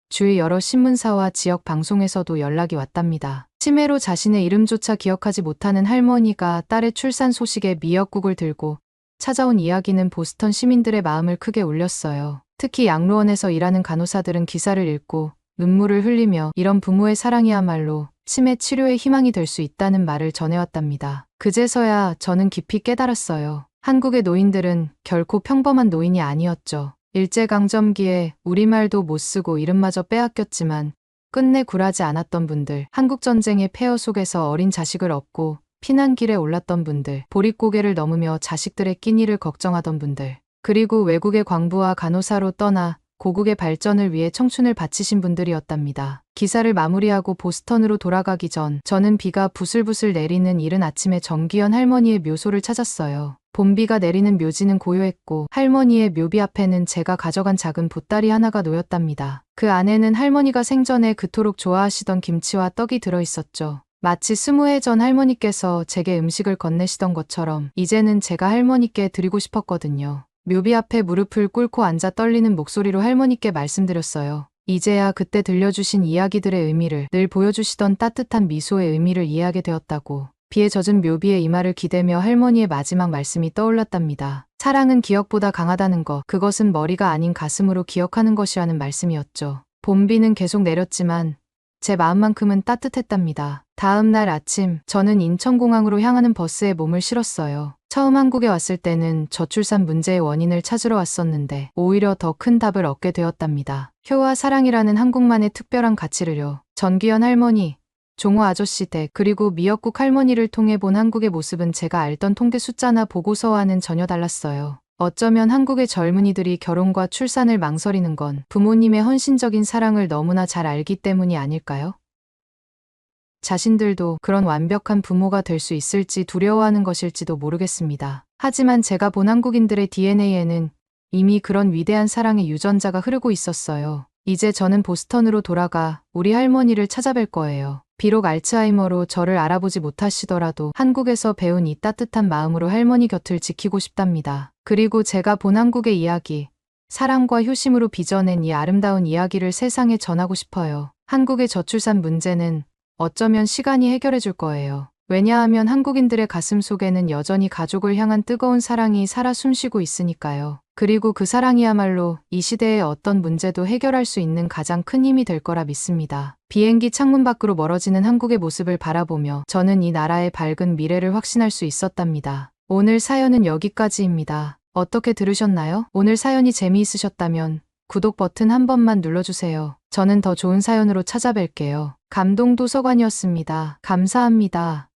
주의 여러 신문사와 지역 방송에서도 연락이 왔답니다. 치매로 자신의 이름조차 기억하지 못하는 할머니가 딸의 출산 소식에 미역국을 들고 찾아온 이야기는 보스턴 시민들의 마음을 크게 울렸어요. 특히 양로원에서 일하는 간호사들은 기사를 읽고 눈물을 흘리며 이런 부모의 사랑이야말로 치매 치료의 희망이 될 수 있다는 말을 전해왔답니다. 그제서야 저는 깊이 깨달았어요. 한국의 노인들은 결코 평범한 노인이 아니었죠. 일제강점기에 우리말도 못 쓰고 이름마저 빼앗겼지만 끝내 굴하지 않았던 분들, 한국전쟁의 폐허 속에서 어린 자식을 얻고 피난길에 올랐던 분들, 보릿고개를 넘으며 자식들의 끼니를 걱정하던 분들, 그리고 외국의 광부와 간호사로 떠나 고국의 발전을 위해 청춘을 바치신 분들이었답니다. 기사를 마무리하고 보스턴으로 돌아가기 전 저는 비가 부슬부슬 내리는 이른 아침에 정기현 할머니의 묘소를 찾았어요. 봄비가 내리는 묘지는 고요했고 할머니의 묘비 앞에는 제가 가져간 작은 보따리 하나가 놓였답니다. 그 안에는 할머니가 생전에 그토록 좋아하시던 김치와 떡이 들어있었죠. 마치 20해 전 할머니께서 제게 음식을 건네시던 것처럼 이제는 제가 할머니께 드리고 싶었거든요. 묘비 앞에 무릎을 꿇고 앉아 떨리는 목소리로 할머니께 말씀드렸어요. 이제야 그때 들려주신 이야기들의 의미를, 늘 보여주시던 따뜻한 미소의 의미를 이해하게 되었다고. 비에 젖은 묘비의 이마를 기대며 할머니의 마지막 말씀이 떠올랐답니다. 사랑은 기억보다 강하다는 것, 그것은 머리가 아닌 가슴으로 기억하는 것이라는 말씀이었죠. 봄비는 계속 내렸지만 제 마음만큼은 따뜻했답니다. 다음 날 아침, 저는 인천공항으로 향하는 버스에 몸을 실었어요. 처음 한국에 왔을 때는 저출산 문제의 원인을 찾으러 왔었는데 오히려 더 큰 답을 얻게 되었답니다. 효와 사랑이라는 한국만의 특별한 가치를요. 전기현 할머니, 종호 아저씨 댁, 그리고 미역국 할머니를 통해 본 한국의 모습은 제가 알던 통계 숫자나 보고서와는 전혀 달랐어요. 어쩌면 한국의 젊은이들이 결혼과 출산을 망설이는 건 부모님의 헌신적인 사랑을 너무나 잘 알기 때문이 아닐까요? 자신들도 그런 완벽한 부모가 될 수 있을지 두려워하는 것일지도 모르겠습니다. 하지만 제가 본 한국인들의 DNA에는 이미 그런 위대한 사랑의 유전자가 흐르고 있었어요. 이제 저는 보스턴으로 돌아가 우리 할머니를 찾아뵐 거예요. 비록 알츠하이머로 저를 알아보지 못하시더라도 한국에서 배운 이 따뜻한 마음으로 할머니 곁을 지키고 싶답니다. 그리고 제가 본 한국의 이야기, 사랑과 효심으로 빚어낸 이 아름다운 이야기를 세상에 전하고 싶어요. 한국의 저출산 문제는 어쩌면 시간이 해결해 줄 거예요. 왜냐하면 한국인들의 가슴 속에는 여전히 가족을 향한 뜨거운 사랑이 살아 숨쉬고 있으니까요. 그리고 그 사랑이야말로 이 시대의 어떤 문제도 해결할 수 있는 가장 큰 힘이 될 거라 믿습니다. 비행기 창문 밖으로 멀어지는 한국의 모습을 바라보며 저는 이 나라의 밝은 미래를 확신할 수 있었답니다. 오늘 사연은 여기까지입니다. 어떻게 들으셨나요? 오늘 사연이 재미있으셨다면 구독 버튼 한 번만 눌러주세요. 저는 더 좋은 사연으로 찾아뵐게요. 감동도서관이었습니다. 감사합니다.